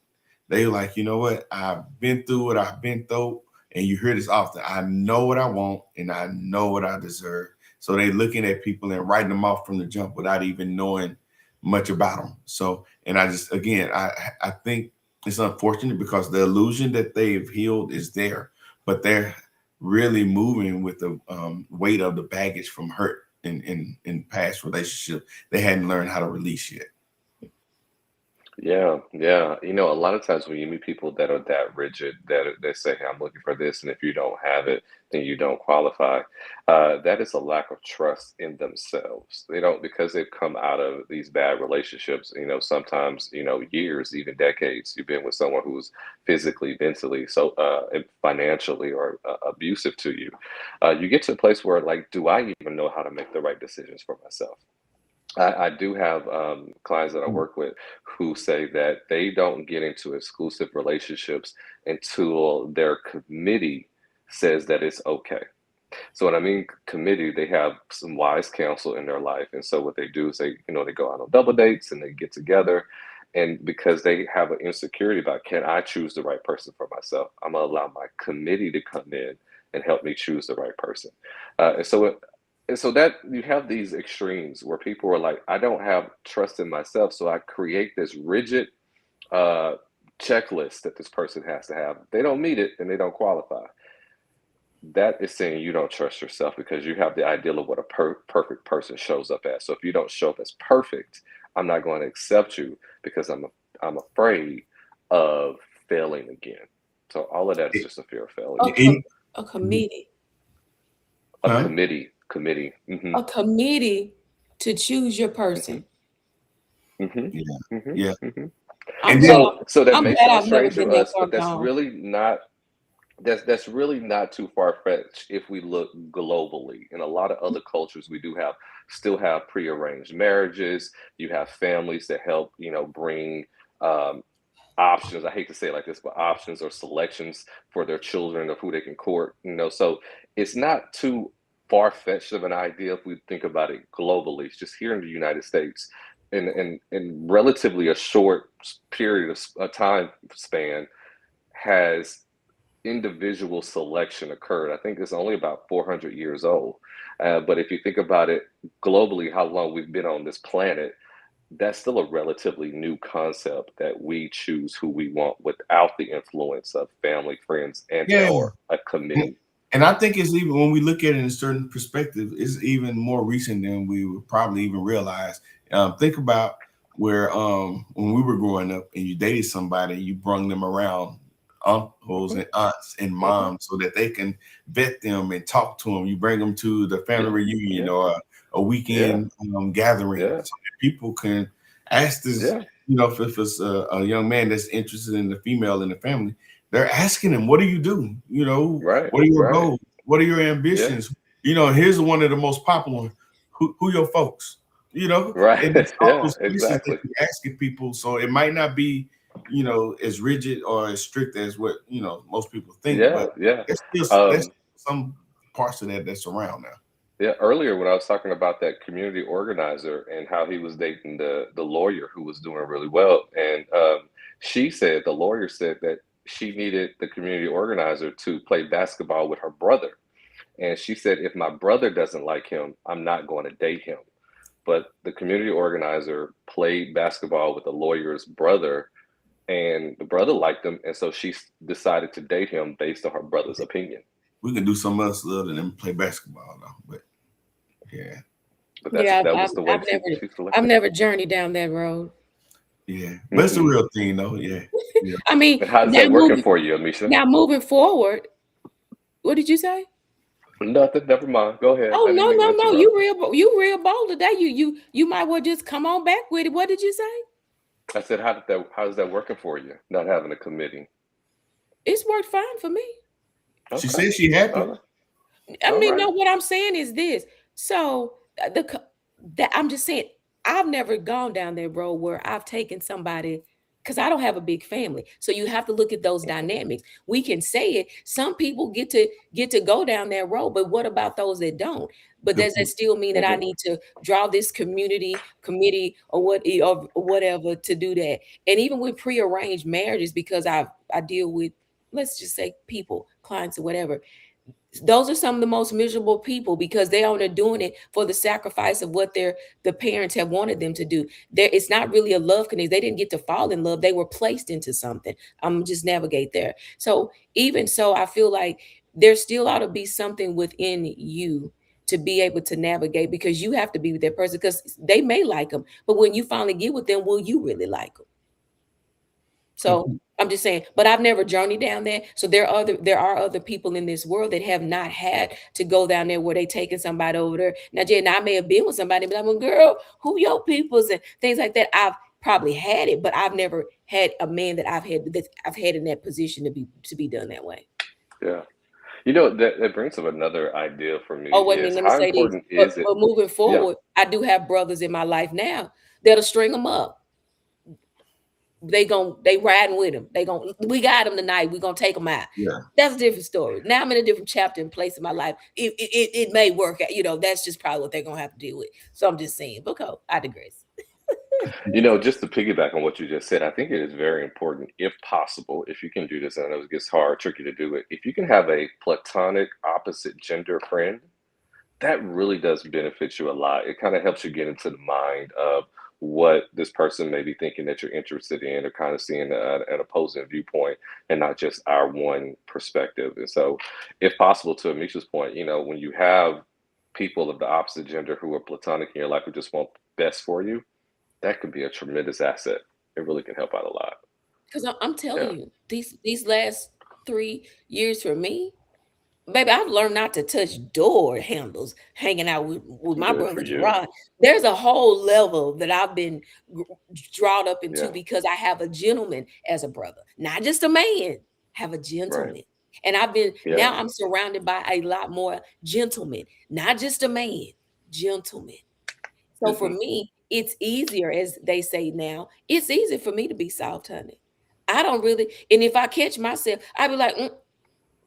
They like, you know what? I've been through what I've been through. And you hear this often. I know what I want and I know what I deserve. So they looking at people and writing them off from the jump without even knowing much about them. So, and I just, again, I think it's unfortunate because the illusion that they've healed is there, but they're really moving with the weight of the baggage from hurt in past relationships. They hadn't learned how to release yet. Yeah, yeah. A lot of times when you meet people that are that rigid, that they say, "Hey, I'm looking for this," and if you don't have it, then you don't qualify. That is a lack of trust in themselves. They don't because they've come out of these bad relationships. Sometimes years, even decades. You've been with someone who's physically, mentally, so and financially, or abusive to you. You get to a place where, like, do I even know how to make the right decisions for myself? I do have clients that I work with who say that they don't get into exclusive relationships until their committee says that it's okay. So when I mean committee, they have some wise counsel in their life. And so what they do is they go out on double dates and they get together. And because they have an insecurity about, can I choose the right person for myself? I'm gonna allow my committee to come in and help me choose the right person. And so that you have these extremes where people are like, I don't have trust in myself, so I create this rigid uh, checklist that this person has to have. If they don't meet it, then they don't qualify. That is saying you don't trust yourself because you have the ideal of what a perfect person shows up as. So if you don't show up as perfect, I'm not going to accept you because I'm afraid of failing again. So all of that is just a fear of failure. A, com- a committee. A Huh? committee. A committee to choose your person. Yeah. hmm Yeah. hmm I'm And glad, then So that I'm may glad sound I've never strange to been that us, far but gone. that's really not too far fetched if we look globally. In a lot of other cultures, we still have prearranged marriages. You have families that help, bring um, options. I hate to say it like this, but options or selections for their children of who they can court. So it's not too far fetched of an idea if we think about it globally. It's just here in the United States, in relatively a short period of a time span, has individual selection occurred. I think it's only about 400 years old. But if you think about it globally, how long we've been on this planet, that's still a relatively new concept that we choose who we want without the influence of family, friends, and yeah. or a And, committee. and I think it's even when we look at it in a certain perspective, it's even more recent than we would probably even realize. Think about where when we were growing up and you dated somebody, you brung them around uncles Mhm, and aunts and mhm. moms so that they can vet them and talk to them. You bring them to the family Yeah, reunion yeah, or a yeah, weekend gathering yeah, so that people can ask this, yeah. if it's a young man that's interested in the female in the family, they're asking him, what do you do? Right, What are your right. goals? What are your Yeah, ambitions? Here's one of the most popular ones. Who your folks? right. And it's all Yeah, those questions that exactly. you asking people. So it might not be, as rigid or as strict as what most people think, Yeah, but yeah. there's Um, some parts of that that's around now. Yeah, earlier when I was talking about that community organizer and how he was dating the lawyer who was doing really well, and the lawyer said that she needed the community organizer to play basketball with her brother, and she said if my brother doesn't like him, I'm not going to date him. But the community organizer played basketball with the lawyer's brother, and the brother liked him, and so she decided to date him based on her brother's opinion. We can do something else other than play basketball though. But yeah, But Yeah, that was the way she I've selected. never journeyed down that road. yeah. But it's a hmm real thing though. Yeah. Yeah. I mean, And how's that working for you, Amisha? now moving forward, what did you say? Nothing. Never mind. Go ahead. Oh I didn't no, mean to no, no! interrupt. You real bold today. You might well just come on back with it. What did you say? I said, how's that working for you? Not having a committee. It's worked fine for me. She Okay. said she happy. All right. I All mean, right. no, what I'm saying is this. So that I'm just saying, I've never gone down that road where I've taken somebody because I don't have a big family. So you have to look at those dynamics. We can say it. Some people get to go down that road, but what about those that don't? But Good does that point. still mean that I hmm need to draw this committee or whatever to do that? And even with prearranged marriages, because I deal with, let's just say, people, clients or whatever, those are some of the most miserable people because they are doing it for the sacrifice of what the parents have wanted them to do. There, it's not really a love connection. They didn't get to fall in love. They were placed into something. I'm just navigate there. So even so, I feel like there still ought to be something within you to be able to navigate because you have to be with that person because they may like them, but when you finally get with them, will you really like them? So I'm just saying, but I've never journeyed down there. So there are other people in this world that have not had to go down there where they taking somebody over there. Now, Jen, I may have been with somebody, but I'm a girl, who your peoples and things like that. I've probably had it, but I've never had a man that I've had in that position to be done that way. Yeah. You know, that brings up another idea for me Oh, wait a minute, is let me how say this. important But is it? but moving Yeah. forward, I do have brothers in my life now that'll string them up. They riding with him. We got him tonight. We're gonna take him out. Yeah. That's a different story. Now I'm in a different chapter and place in my life. It may work out, that's just probably what they're gonna have to deal with. So I'm just saying, but I digress. You know, just to piggyback on what you just said, I think it is very important, if possible, if you can do this, and I know it gets hard, tricky to do it, if you can have a platonic opposite gender friend, that really does benefit you a lot. It kind of helps you get into the mind of what this person may be thinking that you're interested in, or kind of seeing an opposing viewpoint and not just our one perspective. And so, if possible, to Amisha's point, when you have people of the opposite gender who are platonic in your life who just want best for you, that could be a tremendous asset. It really can help out a lot. Because I'm telling Yeah. you, these last 3 years for me, baby, I've learned not to touch door handles hanging out with my Good for brother you. Gerard. There's a whole level that I've been drawn up into Yeah. because I have a gentleman as a brother, not just a man, have a gentleman. Right. And Yeah. now I'm surrounded by a lot more gentlemen, not just a man, gentlemen. So for Mhm. me, it's easier, as they say now, it's easy for me to be soft, honey. I don't really, and if I catch myself, I'd be like,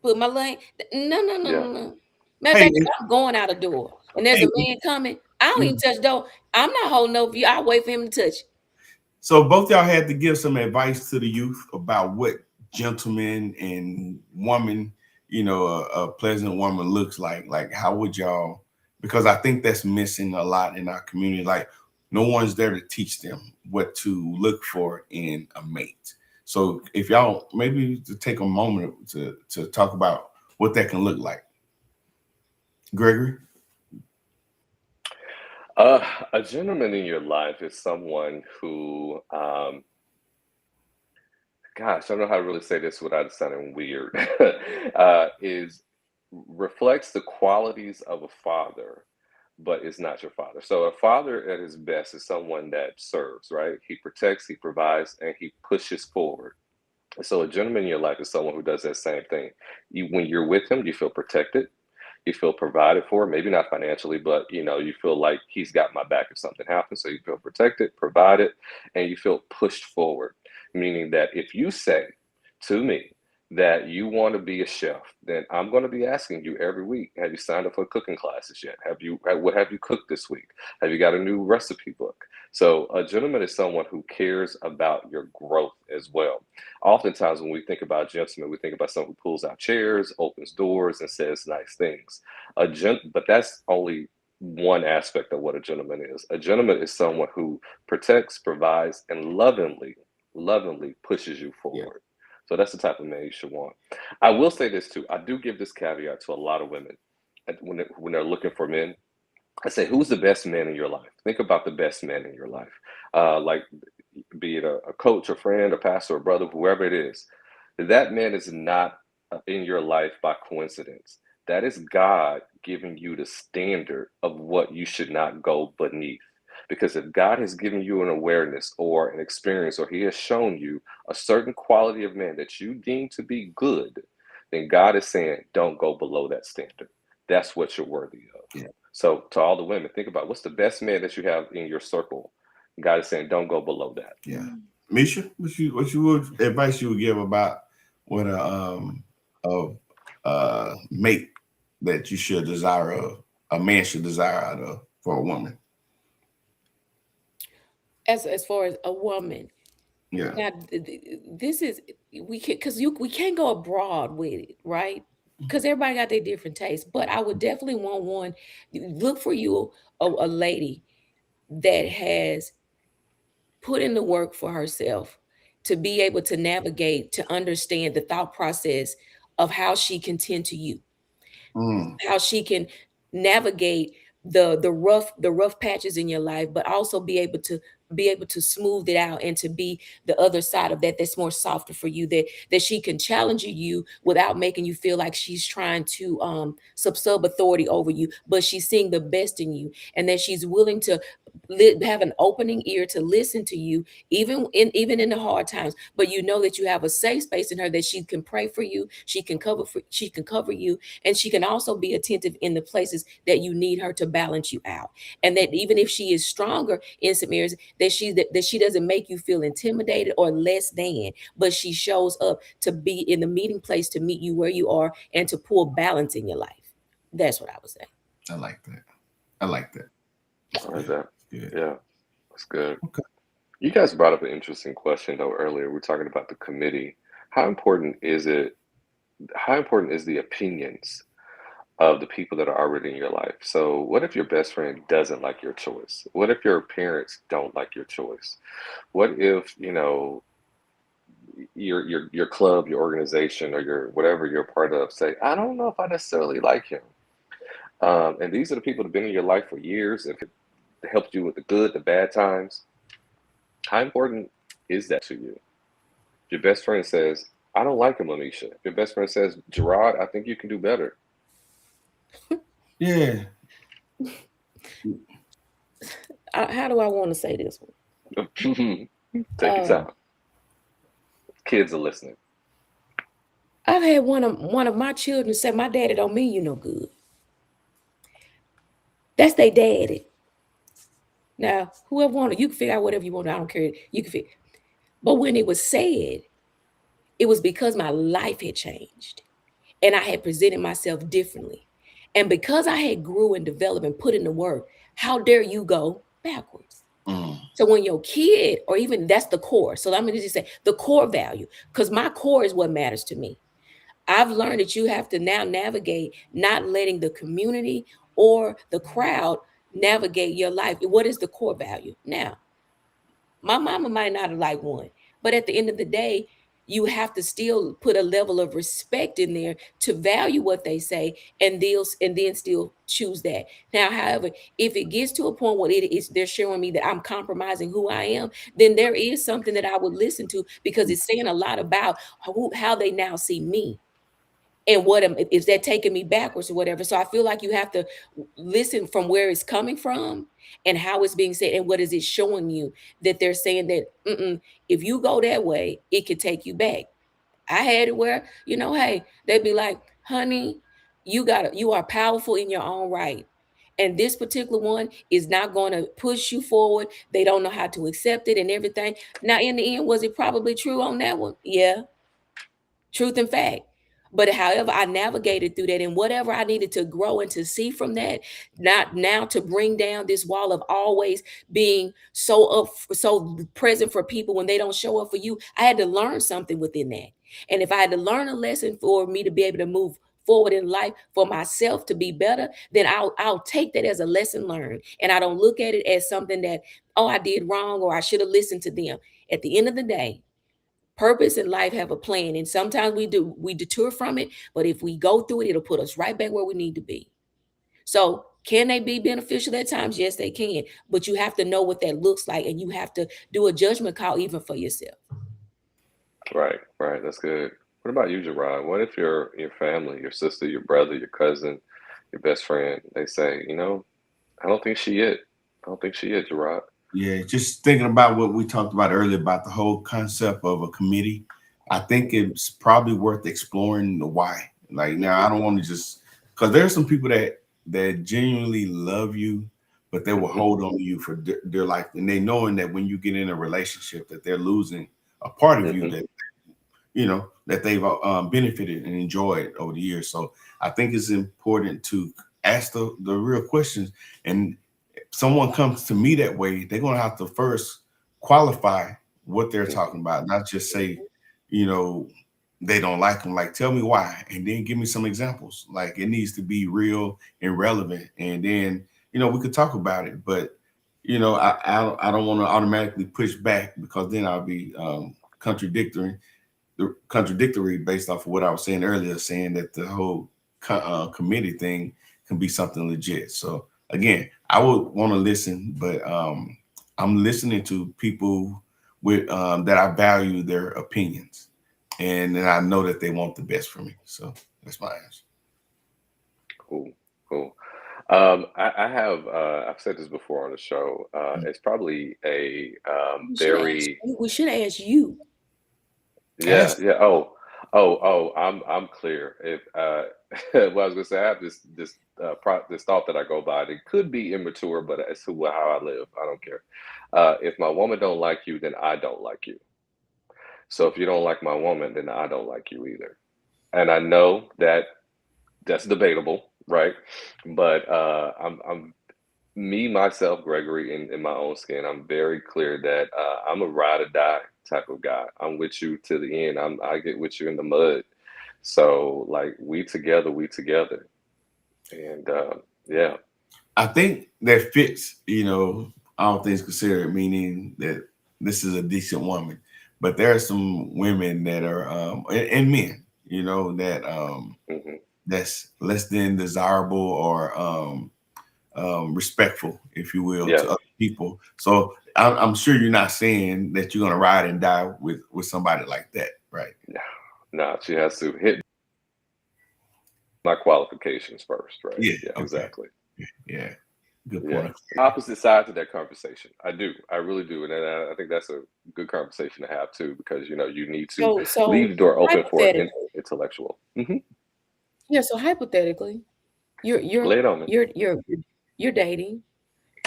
put my leg. No, no, no, Yeah. no, no. Matter of Hey, fact, if I'm going out a door and there's hey, a man coming, I don't even touch the door. I'm not holding over you. I wait for him to touch. so both y'all had to give some advice to the youth about what gentleman and woman, a pleasant woman looks like. Like, how would y'all? Because I think that's missing a lot in our community. Like, no one's there to teach them what to look for in a mate. So, if y'all maybe to take a moment to talk about what that can look like, Gregory. A gentleman in your life is someone who, gosh, I don't know how to really say this without it sounding weird, is reflects the qualities of a father, but is not your father. So a father at his best is someone that serves, right? He protects, he provides, and he pushes forward. So a gentleman in your life is someone who does that same thing. When you're with him, you feel protected, you feel provided for, maybe not financially, but you feel like he's got my back if something happens. So you feel protected, provided, and you feel pushed forward. Meaning that if you say to me that you want to be a chef, then I'm going to be asking you every week, have you signed up for cooking classes yet? What have you cooked this week? Have you got a new recipe book? So a gentleman is someone who cares about your growth as well. Oftentimes, when we think about gentlemen, we think about someone who pulls out chairs, opens doors, and says nice things. But that's only one aspect of what a gentleman is. A gentleman is someone who protects, provides, and lovingly pushes you forward. So that's the type of man you should want. I will say this too. I do give this caveat to a lot of women when they're looking for men. I say, who's the best man in your life? Think about the best man in your life. Like, be it a coach, a friend, a pastor, a brother, whoever it is. That man is not in your life by coincidence. That is God giving you the standard of what you should not go beneath. Because if God has given you an awareness or an experience, or he has shown you a certain quality of man that you deem to be good, then God is saying, don't go below that standard. That's what you're worthy of. Yeah. So to all the women, think about what's the best man that you have in your circle. God is saying, don't go below that. Yeah. Misha, what you would advice you would give about what a mate that you should desire of, a man should desire out of for a woman? As far as a woman, Yeah. now this is we can we can't go abroad with it, right? Because everybody got their different tastes. But I would definitely want one. Look for you a lady that has put in the work for herself to be able to navigate, to understand the thought process of how she can tend to you, how she can navigate the rough patches in your life, but also be able to be able to smooth it out and to be the other side of that, that's more softer for you, that she can challenge you without making you feel like she's trying to sub authority over you, but she's seeing the best in you, and that she's willing to have an opening ear to listen to you, even in the hard times. But you know that you have a safe space in her, that she can pray for you, she can cover you, and she can also be attentive in the places that you need her to balance you out. And that even if she is stronger in some areas, that she doesn't make you feel intimidated or less than, but she shows up to be in the meeting place to meet you where you are and to pull balance in your life. That's what I would say. I like that. I like that. I like that. Good. Yeah, that's good. Okay. You guys brought up an interesting question though earlier. We're talking about the committee. How important is it? How important is the opinions of the people that are already in your life? So what if your best friend doesn't like your choice? What if your parents don't like your choice? What if, you know, your club, your organization, or your whatever you're part of say, I don't know if I necessarily like him. And these are the people that have been in your life for years and helped you with the good, the bad times. How important is that to you? If your best friend says, I don't like him, Amisha. If your best friend says, Gerard, I think you can do better. Yeah. How do I want to say this one? Take your time. Kids are listening. I've had one of my children say, my daddy don't mean you no good. That's their daddy. Now, whoever wanted, you can figure out whatever you want. I don't care. You can figure. But when it was said, it was because my life had changed and I had presented myself differently. And because I had grew and developed and put in the work, how dare you go backwards? So when your kid, or even that's the core. So I'm going to just say the core value, because my core is what matters to me. I've learned that you have to now navigate not letting the community or the crowd navigate your life. What is the core value? Now, my mama might not have liked one, but at the end of the day, you have to still put a level of respect in there to value what they say and then still choose that. Now, however, if it gets to a point where they're showing me that I'm compromising who I am, then there is something that I would listen to, because it's saying a lot about how they now see me. And is that taking me backwards or whatever? So I feel like you have to listen from where it's coming from and how it's being said, and what is it showing you that they're saying that if you go that way, it could take you back. I had it where, hey, they'd be like, honey, you are powerful in your own right. And this particular one is not going to push you forward. They don't know how to accept it and everything. Now, in the end, was it probably true on that one? Yeah. Truth and fact. But however, I navigated through that, and whatever I needed to grow and to see from that, not now to bring down this wall of always being so present for people when they don't show up for you. I had to learn something within that. And if I had to learn a lesson for me to be able to move forward in life for myself to be better, then I'll take that as a lesson learned. And I don't look at it as something that, oh, I did wrong or I should have listened to them. At the end of the day, purpose in life have a plan, and sometimes we detour from it, but if we go through it, it'll put us right back where we need to be. So can they be beneficial at times? Yes, they can, but you have to know what that looks like, and you have to do a judgment call even for yourself. Right, that's good. What about you, Gerard? What if your family, your sister, your brother, your cousin, your best friend, they say, I don't think she it. I don't think she it, Gerard. Yeah, just thinking about what we talked about earlier about the whole concept of a committee. I think it's probably worth exploring the why. Like, now I don't want to just, because there's some people that genuinely love you, but they will hold on to you for their life, and they knowing that when you get in a relationship that they're losing a part of you that that they've benefited and enjoyed over the years. So I think it's important to ask the real questions. And someone comes to me that way, they're going to have to first qualify what they're talking about, not just say, they don't like them. Like, tell me why, and then give me some examples. Like, it needs to be real and relevant, and then we could talk about it. But I don't want to automatically push back, because then I'll be contradictory based off of what I was saying earlier, saying that the whole committee thing can be something legit. So again, I would want to listen, but I'm listening to people with that I value their opinions, and I know that they want the best for me. So that's my answer. Cool, cool. I have I've said this before on the show. It's probably a very We should ask you. yeah, Ask. yeah. Oh, I'm clear. If well, I was gonna say I have this thought that I go by. It could be immature, but it's how I live. I don't care. If my woman don't like you, then I don't like you. So if you don't like my woman, then I don't like you either. And I know that that's debatable, right? But I'm me myself, Gregory, in my own skin. I'm very clear that I'm a ride or die type of guy. I'm with you to the end. I get with you in the mud. So like we together, and yeah, I think that fits, all things considered, meaning that this is a decent woman. But there are some women that are, and men, that hmm that's less than desirable or respectful, if you will, to yes, other people. So I'm sure you're not saying that you're gonna ride and die with somebody like that, right? yeah. Nah, she has to hit my qualifications first, right? Yeah. Yeah, Okay. exactly. Yeah. Good Yeah, point of clarity. opposite sides of that conversation. I do. I really do, and I think that's a good conversation to have too, because you need to So leave the door open for an hypothetically, intellectual. yeah. So hypothetically, you're you're Lay it on me. you're you're you're dating,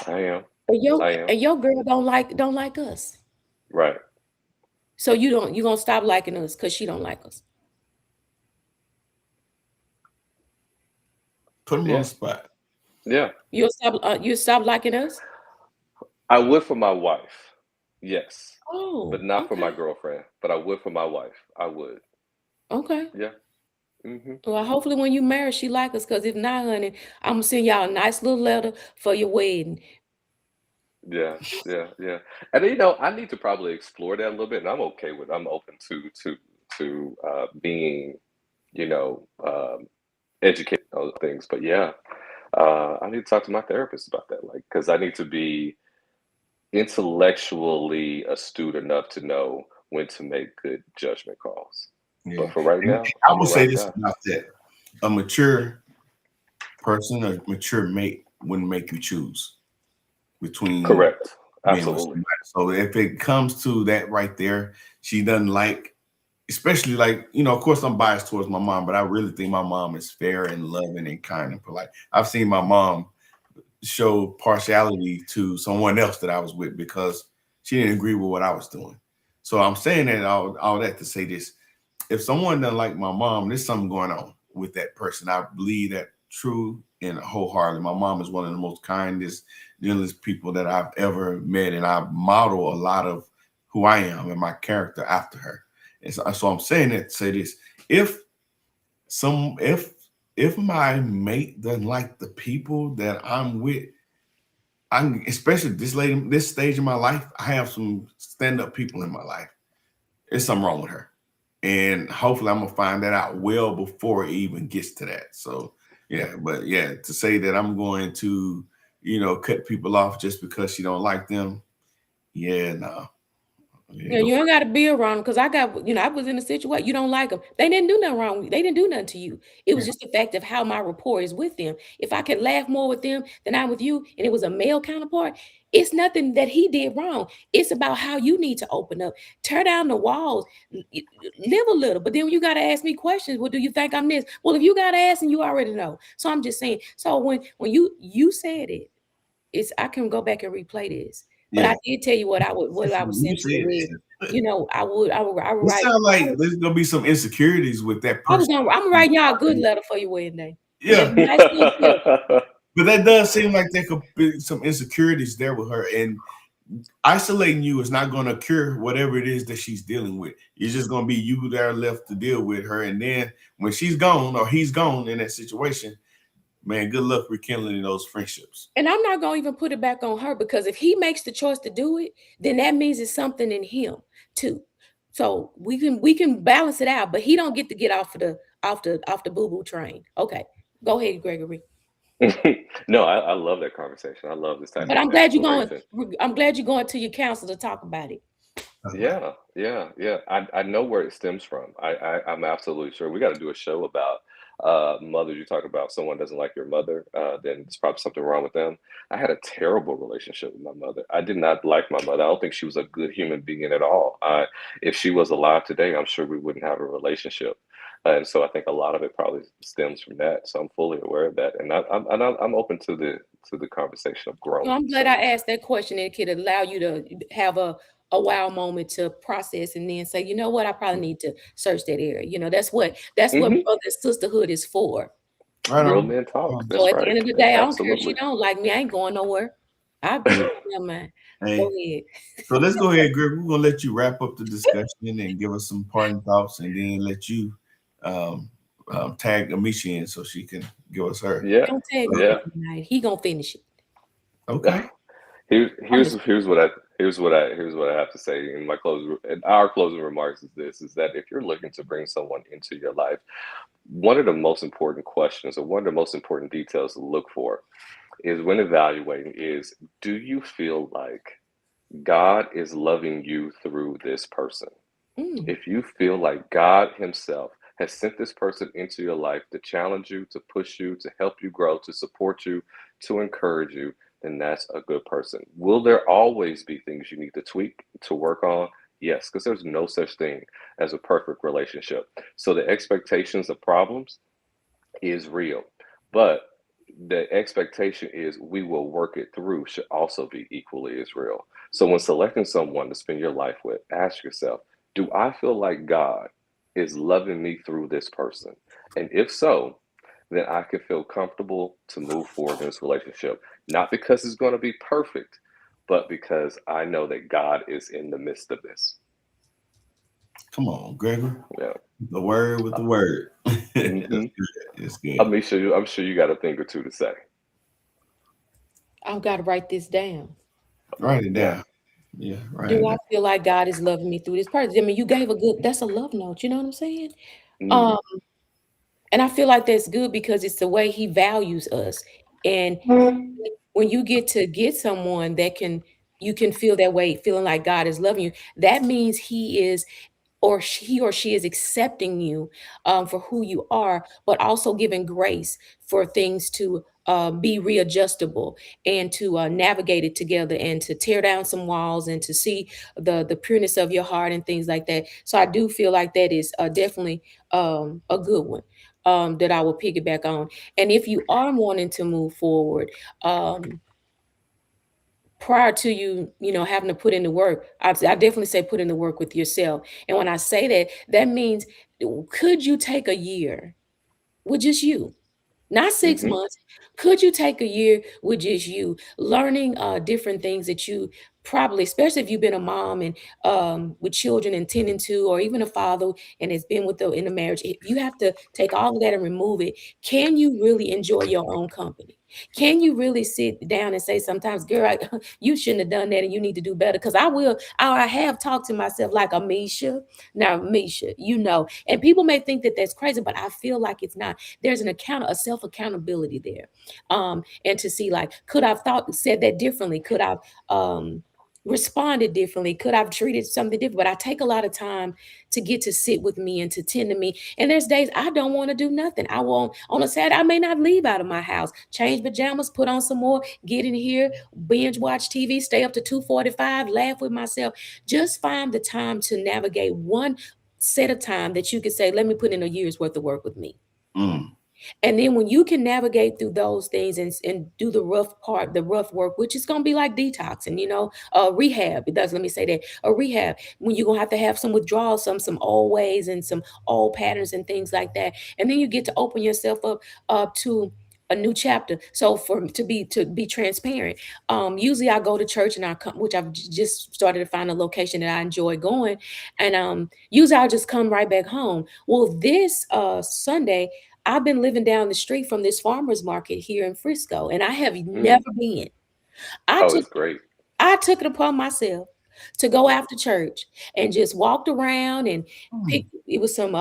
I am. and your I am. and your girl don't like us. Right. So you gonna stop liking us because she don't like us. Put them on the Yeah. spot. Yeah. You stop liking us. I would for my wife. Yes. But Oh, not for my okay, girlfriend. But I would for my wife. I would. okay. Yeah. hmm Well, hopefully when you marry, she like us. Cause if not, honey, I'm gonna send y'all a nice little letter for your wedding. Yeah. Yeah. Yeah. And I need to probably explore that a little bit, and I'm open to being, educated on things. But yeah, I need to talk to my therapist about that, like, because I need to be intellectually astute enough to know when to make good judgment calls. But Yeah. for right And now, I I'm will a say ride or this die. about that. A mature person, a mature mate wouldn't make you choose between Correct. being with Absolutely. somebody. So if it comes to that right there, she doesn't like, especially like, of course I'm biased towards my mom, but I really think my mom is fair and loving and kind and polite. I've seen my mom show partiality to someone else that I was with because she didn't agree with what I was doing. So I'm saying that all that to say this. If someone doesn't like my mom, there's something going on with that person. I believe that true and wholeheartedly. My mom is one of the most kindest, gentlest people that I've ever met, and I model a lot of who I am and my character after her. And so I'm saying that to say this: if some if my mate doesn't like the people that I'm with, I'm especially this stage of my life, I have some stand-up people in my life. There's something wrong with her. And hopefully I'm gonna find that out well before it even gets to that. So yeah, but yeah, to say that I'm going to, cut people off just because she don't like them, yeah, no. Yeah, Yeah, go you for ain't got to be around them because I was in a situation you don't like them. They didn't do nothing wrong. They didn't do nothing to you. It it. was just the fact of how my rapport is with them. If I could laugh more with them than I with you, and it was a male counterpart, it's nothing that he did wrong. It's about how you need to open up, tear down the walls, live a little. But then when you got to ask me questions, well, do you think I'm this? Well, if you got to ask, and you already know. So I'm just saying. So when you said it, it's I can go back and replay this. But Yeah. I did tell you what I was You sensitive said with. it. I would It write. sounds like there's gonna be some insecurities with that person. I'm writing y'all a good letter for your wedding day. Yeah, Yeah, nice little tip. but that does seem like there could be some insecurities there with her, and isolating you is not going to cure whatever it is that she's dealing with. It's just going to be you there left to deal with her, and then when she's gone or he's gone in that situation, man, good luck rekindling those friendships. And I'm not gonna even put it back on her because if he makes the choice to do it, then that means it's something in him too. So we can balance it out, but he don't get to get off the boo boo train. Okay, go ahead, Gregory. No, I love that conversation. I love this type But of I'm glad you're going. exploration. I'm glad you're going to your counselor to talk about it. Yeah, yeah, yeah. I know where it stems from. I'm absolutely sure. We got to do a show about mothers. You talk about someone doesn't like your mother, then it's probably something wrong with them. I had a terrible relationship with my mother. I did not like my mother. I don't think she was a good human being at all. If she was alive today, I'm sure we wouldn't have a relationship. And so I think a lot of it probably stems from that. So I'm fully aware of that, and I'm open to the conversation of Well, growing. I'm glad So I asked that question. It could allow you to have a wow moment to process and then say, you know what, I probably need to search that area. That's what mhm, brother and sisterhood is for. Right real on. men talk. So That's at the right. end of the day, I don't care if she Absolutely. don't like me. I ain't going nowhere. I Hey, never mind. Go hey. ahead. So let's go ahead, Greg. We're gonna let you wrap up the discussion and give us some parting thoughts, and then let you um, tag Amisha in so she can give us her. Yeah, Don't tag me yeah. in tonight. He gonna finish it. Okay. Here's I'm here's just here's what I have to say in in our closing remarks is this is that if you're looking to bring someone into your life, one of the most important questions or one of the most important details to look for is when evaluating is do you feel like God is loving you through this person? mm, If you feel like God Himself has sent this person into your life to challenge you, to push you, to help you grow, to support you, to encourage you, then that's a good person. Will there always be things you need to tweak, to work on? Yes, because there's no such thing as a perfect relationship. So the expectations of problems is real, but the expectation is we will work it through should also be equally as real. So when selecting someone to spend your life with, ask yourself, do I feel like God is loving me through this person? And if so, then I can feel comfortable to move forward in this relationship, not because it's going to be perfect, but because I know that God is in the midst of this. Come on, Gregory. Yeah. The word with the word. That's hmm good. It's good. I'm sure you got a thing or two to say. I've got to write this down. Write it Yeah. down. Yeah, write Do it I down. feel like God is loving me through this person? I mean, you gave a good, that's a love note. You know what I'm saying? Mm, Um, and I feel like that's good because it's the way he values us. And when you get someone that you can feel that way, feeling like God is loving you, that means he is he or she is accepting you for who you are, but also giving grace for things to be readjustable and to navigate it together and to tear down some walls and to see the pureness of your heart and things like that. So I do feel like that is definitely a good one that I will piggyback on. And if you are wanting to move forward, um, prior to having to put in the work, I definitely say put in the work with yourself. And when I say that, that means could you take a year with just you? Not 6 hmm months. Could you take a year with just you, learning different things that you probably, especially if you've been a mom and with children and tending to, or even a father and has been with the in the marriage, if you have to take all of that and remove it, can you really enjoy your own company? Can you really sit down and say sometimes, girl, you shouldn't have done that and you need to do better? Because I have talked to myself like Amisha. Now, Misha, and people may think that that's crazy, but I feel like it's not. There's a self accountability there, and to see like, could I've said that differently? Could I've responded differently? Could I've treated something different? But I take a lot of time to get to sit with me and to tend to me. And there's days I don't want to do nothing. I won't on a Saturday. I may not leave out of my house, change pajamas, put on some more, get in here, binge watch TV, stay up to 2:45, laugh with myself. Just find the time to navigate one set of time that you can say, let me put in a year's worth of work with me. Mm. And then when you can navigate through those things and do the rough part, the rough work, which is going to be like detoxing, rehab. It does. Let me say that a rehab when you're going to have some withdrawals, some old ways and some old patterns and things like that. And then you get to open yourself up to a new chapter. So to be transparent, usually I go to church and I come, which I've just started to find a location that I enjoy going, and usually I'll just come right back home. Well, this Sunday I've been living down the street from this farmer's market here in Frisco, and I have mm. never been. I Oh, took it's great. I took it upon myself to go after church and just walked around and Mm. picked. It was some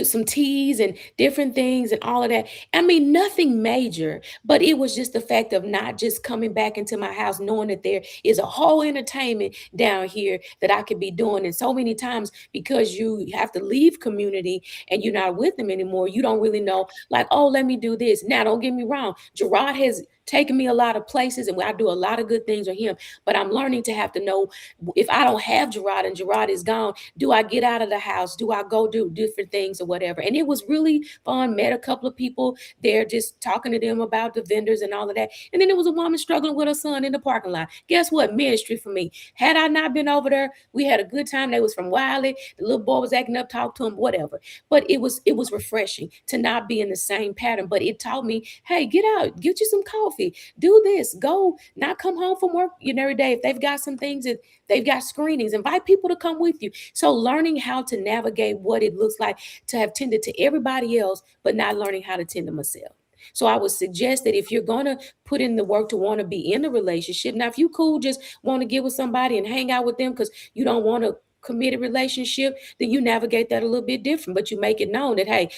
some teas and different things and all of that. I mean, nothing major, but it was just the fact of not just coming back into my house knowing that there is a whole entertainment down here that I could be doing. And so many times, because you have to leave community and you're not with them anymore, you don't really know, like, oh, let me do this. Now, don't get me wrong, Gerard has taken me a lot of places and I do a lot of good things with him, but I'm learning to have to know, if I don't have Gerard and Gerard is gone, do I get out of the house? Do I go do different things or whatever? And it was really fun. Met a couple of people there, just talking to them about the vendors and all of that. And then there was a woman struggling with her son in the parking lot. Guess what? Ministry for me. Had I not been over there, we had a good time. They was from Wiley. The little boy was acting up, talk to him, whatever. But it was refreshing to not be in the same pattern. But it taught me, hey, get out, get you some coffee, do this, go, not come home from work every day. If they've got some things that they've got screenings, invite people to come with you. So learning how to navigate what it looks like to have tended to everybody else, but not learning how to tend to myself. So I would suggest that if you're going to put in the work to want to be in a relationship, now if you cool, just want to get with somebody and hang out with them because you don't want a committed relationship, then you navigate that a little bit different. But you make it known that, hey,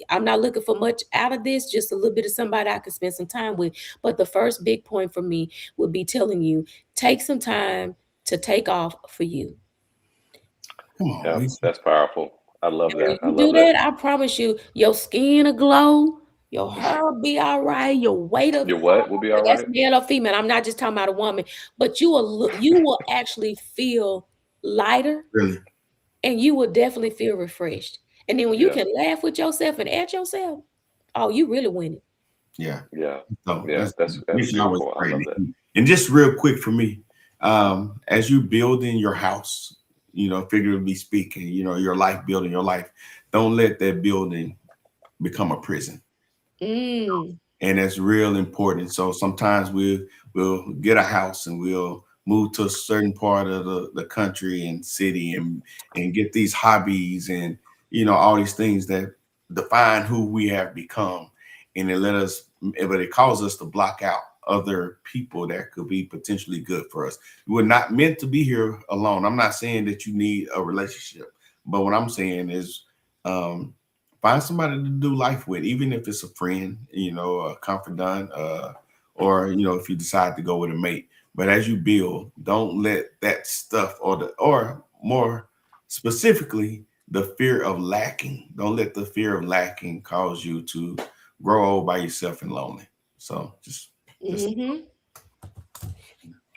I'm not looking for much out of this, just a little bit of somebody I can spend some time with. But the first big point for me would be telling you, take some time to take off for you. Come on, Yeah, Lisa. that's powerful. I love And when that. I you do love that. that, I promise you, your skin will glow, your hair will be all right, your weight will Your fall what will off. be all That's right? male or female. I'm not just talking about a woman, but you will actually feel lighter, Really? and you will definitely feel refreshed. And then when you Yeah, can laugh with yourself and at yourself, oh, you really win it. Yeah. yeah, So yeah. That's Lisa always beautiful. I love praying. that. And just real quick for me, as you building your house, figuratively speaking, your life, building your life, don't let that building become a prison. Mm, And that's real important. So sometimes we'll get a house and we'll move to a certain part of the country and city and get these hobbies and all these things that define who we have become. And but it causes us to block out other people that could be potentially good for us. We're not meant to be here alone. I'm not saying that you need a relationship, but what I'm saying is um find somebody to do life with, even if it's a friend, a confidant, or if you decide to go with a mate. But as you build, don't let that stuff or more specifically, the fear of lacking. Don't let the fear of lacking cause you to grow old by yourself and lonely. So just hmm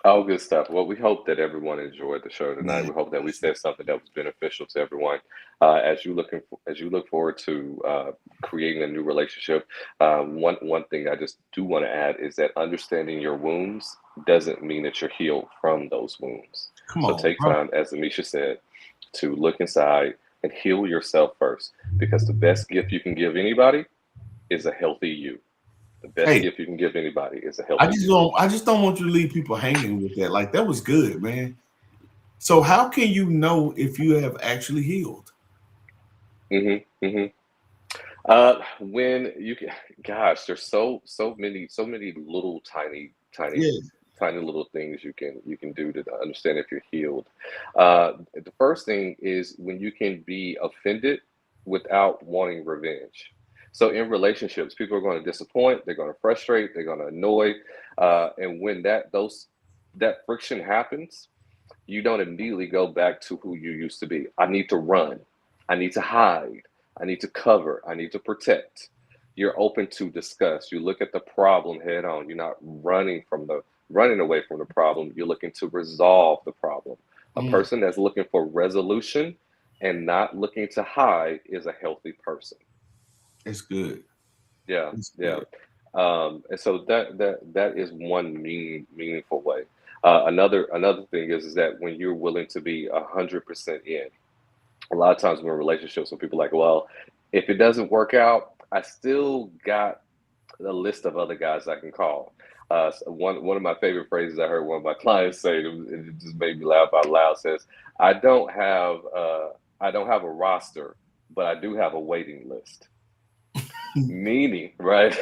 All good stuff. Well, we hope that everyone enjoyed the show tonight. man, We hope that we said something that was beneficial to everyone. As you look forward to creating a new relationship, one thing I just do want to add is that understanding your wounds doesn't mean that you're healed from those wounds. come So on, take bro. time, as Amisha said, to look inside and heal yourself first, because the best gift you can give anybody is a healthy you. The best Hey, gift you can give anybody is a healthy you. I just don't want you to leave people hanging with that. Like that was good, man. So how can you know if you have actually healed? Hmm. When you can, gosh, there's so many little Yeah. tiny little things you can do to understand if you're healed. The first thing is when you can be offended without wanting revenge. So in relationships, people are going to disappoint, they're going to frustrate, they're going to annoy, and when that friction happens, you don't immediately go back to who you used to be. I need to run. I need to hide. I need to cover. I need to protect. You're open to discuss. You look at the problem head on. You're not running away from the problem. You're looking to resolve the problem. A Mm, person that's looking for resolution and not looking to hide is a healthy person. it's good. Yeah, It's yeah. good. And so that is one meaningful way. Another thing is that when you're willing to be 100% in, a lot of times when relationships, when people are like, well, if it doesn't work out, I still got a list of other guys I can call. So one of my favorite phrases I heard one of my clients say, it just made me laugh out loud. Says, "I don't have I don't have a roster, but I do have a waiting list." Meaning, right?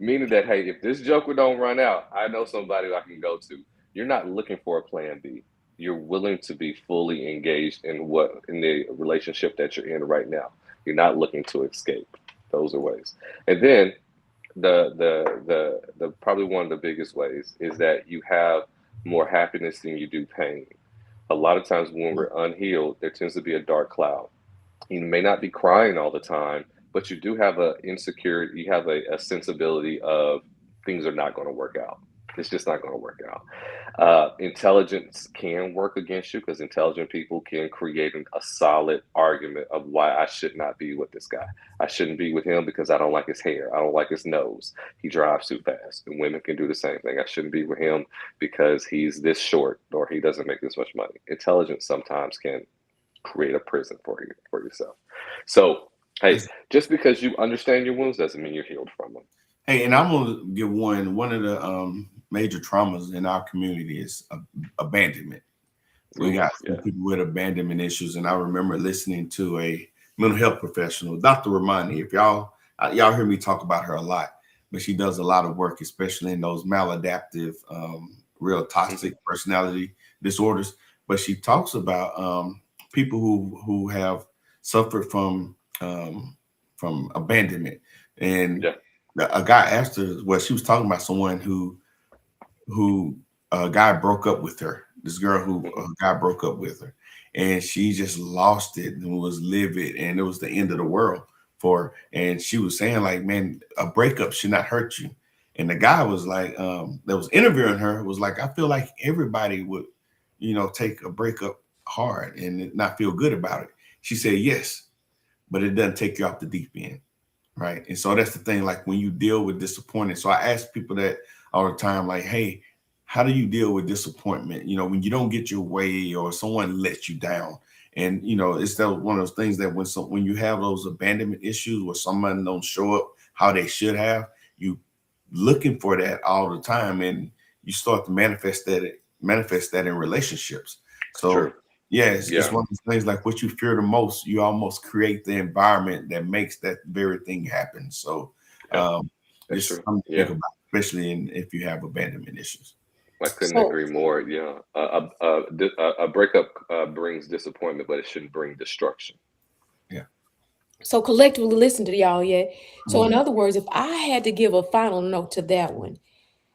Meaning that, hey, if this joker don't run out, I know somebody I can go to. You're not looking for a plan B. You're willing to be fully engaged in the relationship that you're in right now. You're not looking to escape. Those are ways. And then the probably one of the biggest ways is that you have more happiness than you do pain. A lot of times when we're unhealed, there tends to be a dark cloud. You may not be crying all the time, but you do have a insecurity, you have a sensibility of things are not going to work out. It's just not going to work out. Intelligence can work against you because intelligent people can create a solid argument of why I should not be with this guy. I shouldn't be with him because I don't like his hair. I don't like his nose. He drives too fast. And women can do the same thing. I shouldn't be with him because he's this short or he doesn't make this much money. Intelligence sometimes can create a prison for you, for yourself. So, hey, just because you understand your wounds doesn't mean you're healed from them. Hey, and I'm gonna give one of the major traumas in our community is abandonment. We got people with abandonment issues, and I remember listening to a mental health professional, Dr. Ramani. If y'all hear me talk about her a lot, but she does a lot of work, especially in those maladaptive, real toxic personality disorders. But she talks about people who have suffered from abandonment, and a guy asked her, well, she was talking about someone who a guy broke up with her. This girl who a guy broke up with her, and she just lost it and was livid, and it was the end of the world for her. And she was saying, like, man, a breakup should not hurt you. And the guy was like, that was interviewing her, was like, I feel like everybody would, take a breakup hard and not feel good about it. She said, yes, but it doesn't take you off the deep end. Right. And so that's the thing, like when you deal with disappointment. So I ask people that all the time, like, hey, how do you deal with disappointment? When you don't get your way or someone lets you down. And, it's one of those things that when you have those abandonment issues where someone don't show up how they should have, you looking for that all the time. And you start to manifest that in relationships. So Sure. Yeah, it's one of those things, like what you fear the most, you almost create the environment that makes that very thing happen. So it's something to think about, especially if you have abandonment issues. I couldn't agree more. Yeah. A breakup brings disappointment, but it shouldn't bring destruction. Yeah. So collectively listen to y'all, yeah. So in other words, if I had to give a final note to that one,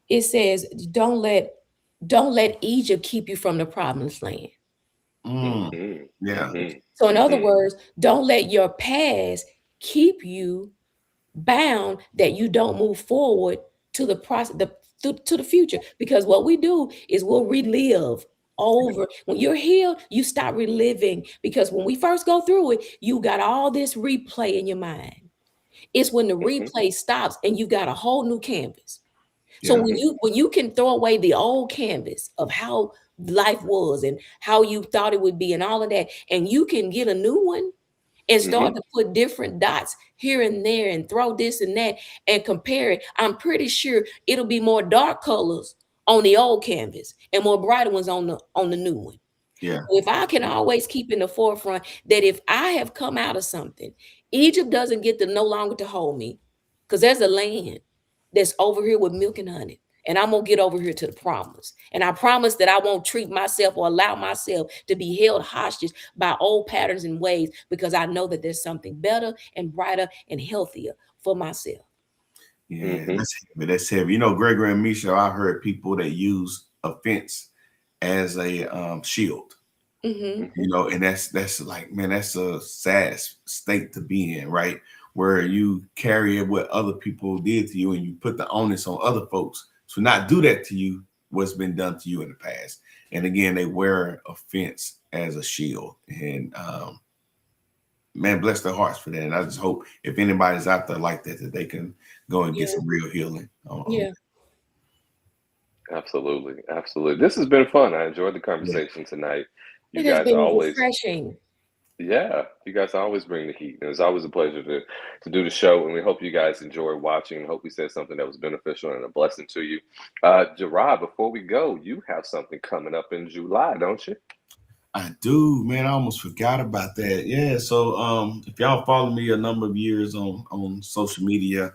it says, don't let Egypt keep you from the promised land. Yeah. So in other words, don't let your past keep you bound that you don't move forward to the process, to the future. Because what we do is we'll relive over. When you're healed, you stop reliving, because when we first go through it, you got all this replay in your mind. It's when the replay stops and you got a whole new canvas. So when you can throw away the old canvas of how life was and how you thought it would be and all of that, and you can get a new one and start to put different dots here and there and throw this and that and compare it, I'm pretty sure it'll be more dark colors on the old canvas and more brighter ones on the new one. Yeah. So if I can always keep in the forefront that if I have come out of something, Egypt doesn't get to no longer to hold me, because there's a land that's over here with milk and honey. And I'm going to get over here to the promise. And I promise that I won't treat myself or allow myself to be held hostage by old patterns and ways, because I know that there's something better and brighter and healthier for myself. Yeah, that's heavy. Gregory and Misha, I heard people that use offense as a shield. And that's like, man, that's a sad state to be in, right? Where you carry what other people did to you and you put the onus on other folks to not do that to you, what's been done to you in the past. And again, they wear offense as a shield. And man, bless their hearts for that. And I just hope if anybody's out there like that, that they can go and get some real healing. Absolutely. This has been fun. I enjoyed the conversation tonight. It has been refreshing. Yeah, you guys always bring the heat, and it's always a pleasure to do the show. And we hope you guys enjoy watching, and hope we said something that was beneficial and a blessing to you. Gerard, before we go, you have something coming up in July, don't you? I do, man. I almost forgot about that. Yeah. So if y'all follow me a number of years on social media,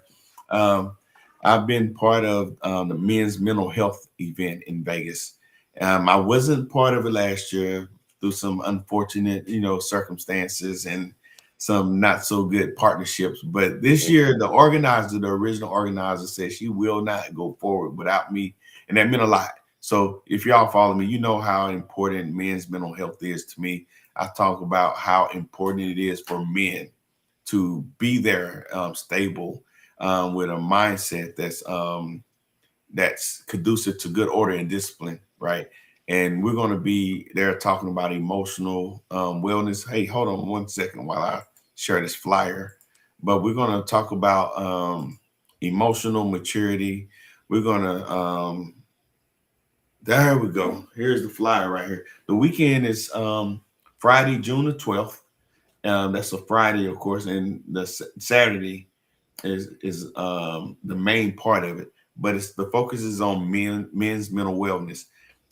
I've been part of the men's mental health event in Vegas. I wasn't part of it last year through some unfortunate, circumstances. And some not so good partnerships. But this year, the original organizer, said she will not go forward without me, and that meant a lot. So if y'all follow me, you know how important men's mental health is to me. I talk about how important it is for men to be there, stable, with a mindset that's conducive to good order and discipline, right? And we're going to be there talking about emotional wellness. Hey, hold on 1 second while I share this flyer. But we're going to talk about emotional maturity. We're going to, there we go. Here's the flyer right here. The weekend is Friday, June the 12th. That's a Friday, of course, and the Saturday is the main part of it. But it's the focus is on men's mental wellness,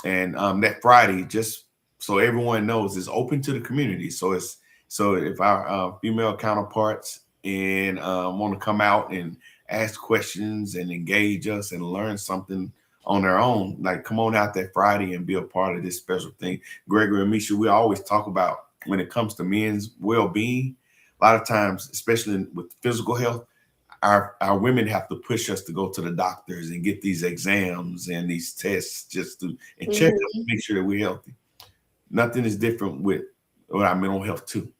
and that Friday, just so everyone knows, is open to the community. So if our female counterparts and want to come out and ask questions and engage us and learn something on their own, like come on out that Friday and be a part of this special thing. Gregory and Misha, we always talk about when it comes to men's well-being, a lot of times, especially with physical health, our women have to push us to go to the doctors and get these exams and these tests just to and check up to make sure that we're healthy. Nothing is different with our mental health too.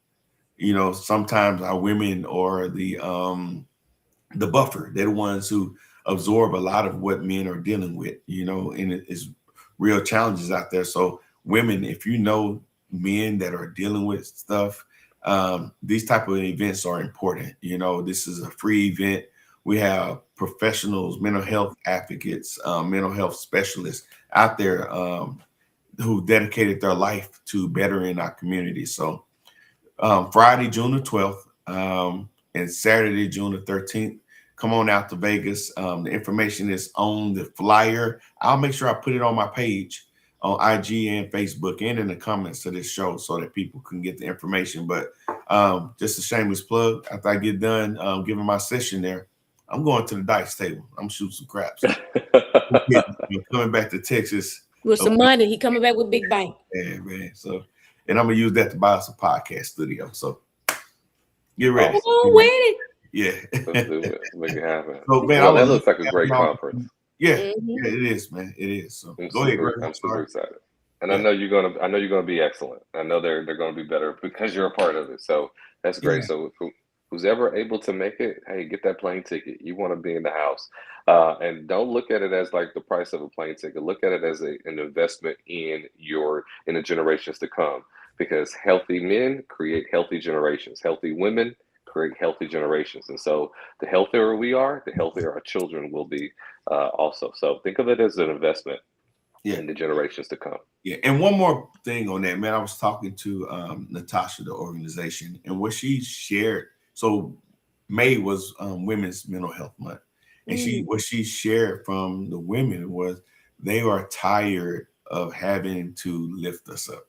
You know, sometimes our women are the buffer. They're the ones who absorb a lot of what men are dealing with, you know, and it's real challenges out there. So women, if you know men that are dealing with stuff, these type of events are important. You know, this is a free event. We have professionals, mental health advocates, mental health specialists out there who dedicated their life to bettering our community. So Friday, June the 12th, and Saturday, June the 13th, come on out to Vegas. The information is on the flyer. I'll make sure I put it on my page on IG and Facebook and in the comments to this show so that people can get the information. But just a shameless plug, after I get done giving my session there, I'm going to the dice table. I'm shooting some craps. Coming back to Texas. With some money. He coming back with big bank. Yeah, man. So, and I'm going to use that to buy us a podcast studio. So get ready. Oh, with it. Yeah. Let's do it. Make it happen. So, man, well, that looks like a great conference. Yeah, yeah, it is, man. It is. So I'm go ahead, Greg. I'm super excited. And I know you're gonna be excellent. I know they're gonna be better because you're a part of it. So that's great. Yeah. So who's ever able to make it, hey, get that plane ticket. You want to be in the house. And don't look at it as like the price of a plane ticket. Look at it as an investment in the generations to come. Because healthy men create healthy generations. Healthy women create healthy generations. And so the healthier we are, the healthier our children will be also. So think of it as an investment in the generations to come. Yeah. And one more thing on that, man, I was talking to Natasha, the organization, and what she shared. So May was Women's Mental Health Month. And what she shared from the women was they are tired of having to lift us up,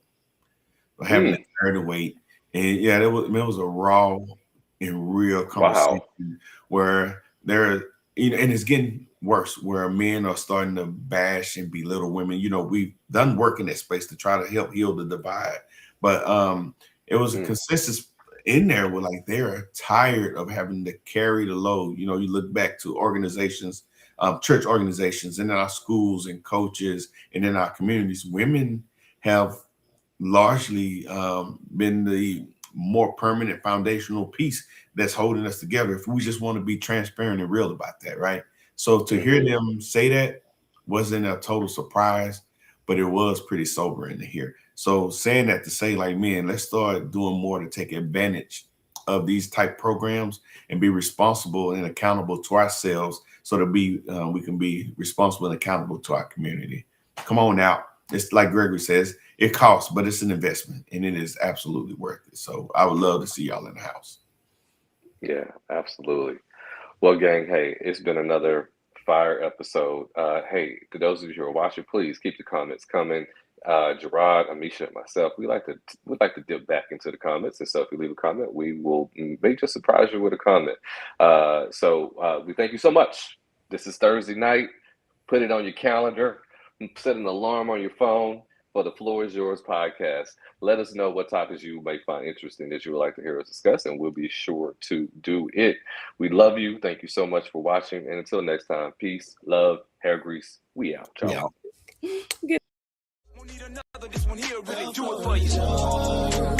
or having to carry the weight. And yeah, it was a raw and real conversation where and it's getting worse, where men are starting to bash and belittle women. You know, we've done work in that space to try to help heal the divide, but it was a consensus in there where like they're tired of having to carry the load. You know, you look back to organizations, church organizations, and in our schools and coaches and in our communities, women have largely been the more permanent foundational piece that's holding us together, if we just want to be transparent and real about that, right? So to hear them say that wasn't a total surprise, but it was pretty sobering to hear. So saying that to say, like, man, let's start doing more to take advantage of these type programs and be responsible and accountable to ourselves, so that we can be responsible and accountable to our community. Come on out. It's like Gregory says, it costs, but it's an investment, and it is absolutely worth it. So I would love to see y'all in the house. Yeah, absolutely. Well, gang, hey, it's been another fire episode. Hey, to those of you who are watching, please keep the comments coming. Gerard, Amisha, and myself, we'd like to dip back into the comments. And so if you leave a comment, we will may just surprise you with a comment. So we thank you so much. This is Thursday night. Put it on your calendar. Set an alarm on your phone. for the Floor is Yours podcast. Let us know what topics you may find interesting that you would like to hear us discuss, and we'll be sure to do it. We love you. Thank you so much for watching. And until next time, peace, love, hair grease. We out. Ciao. Yeah. Good. Won't need another, this one here really do it for you.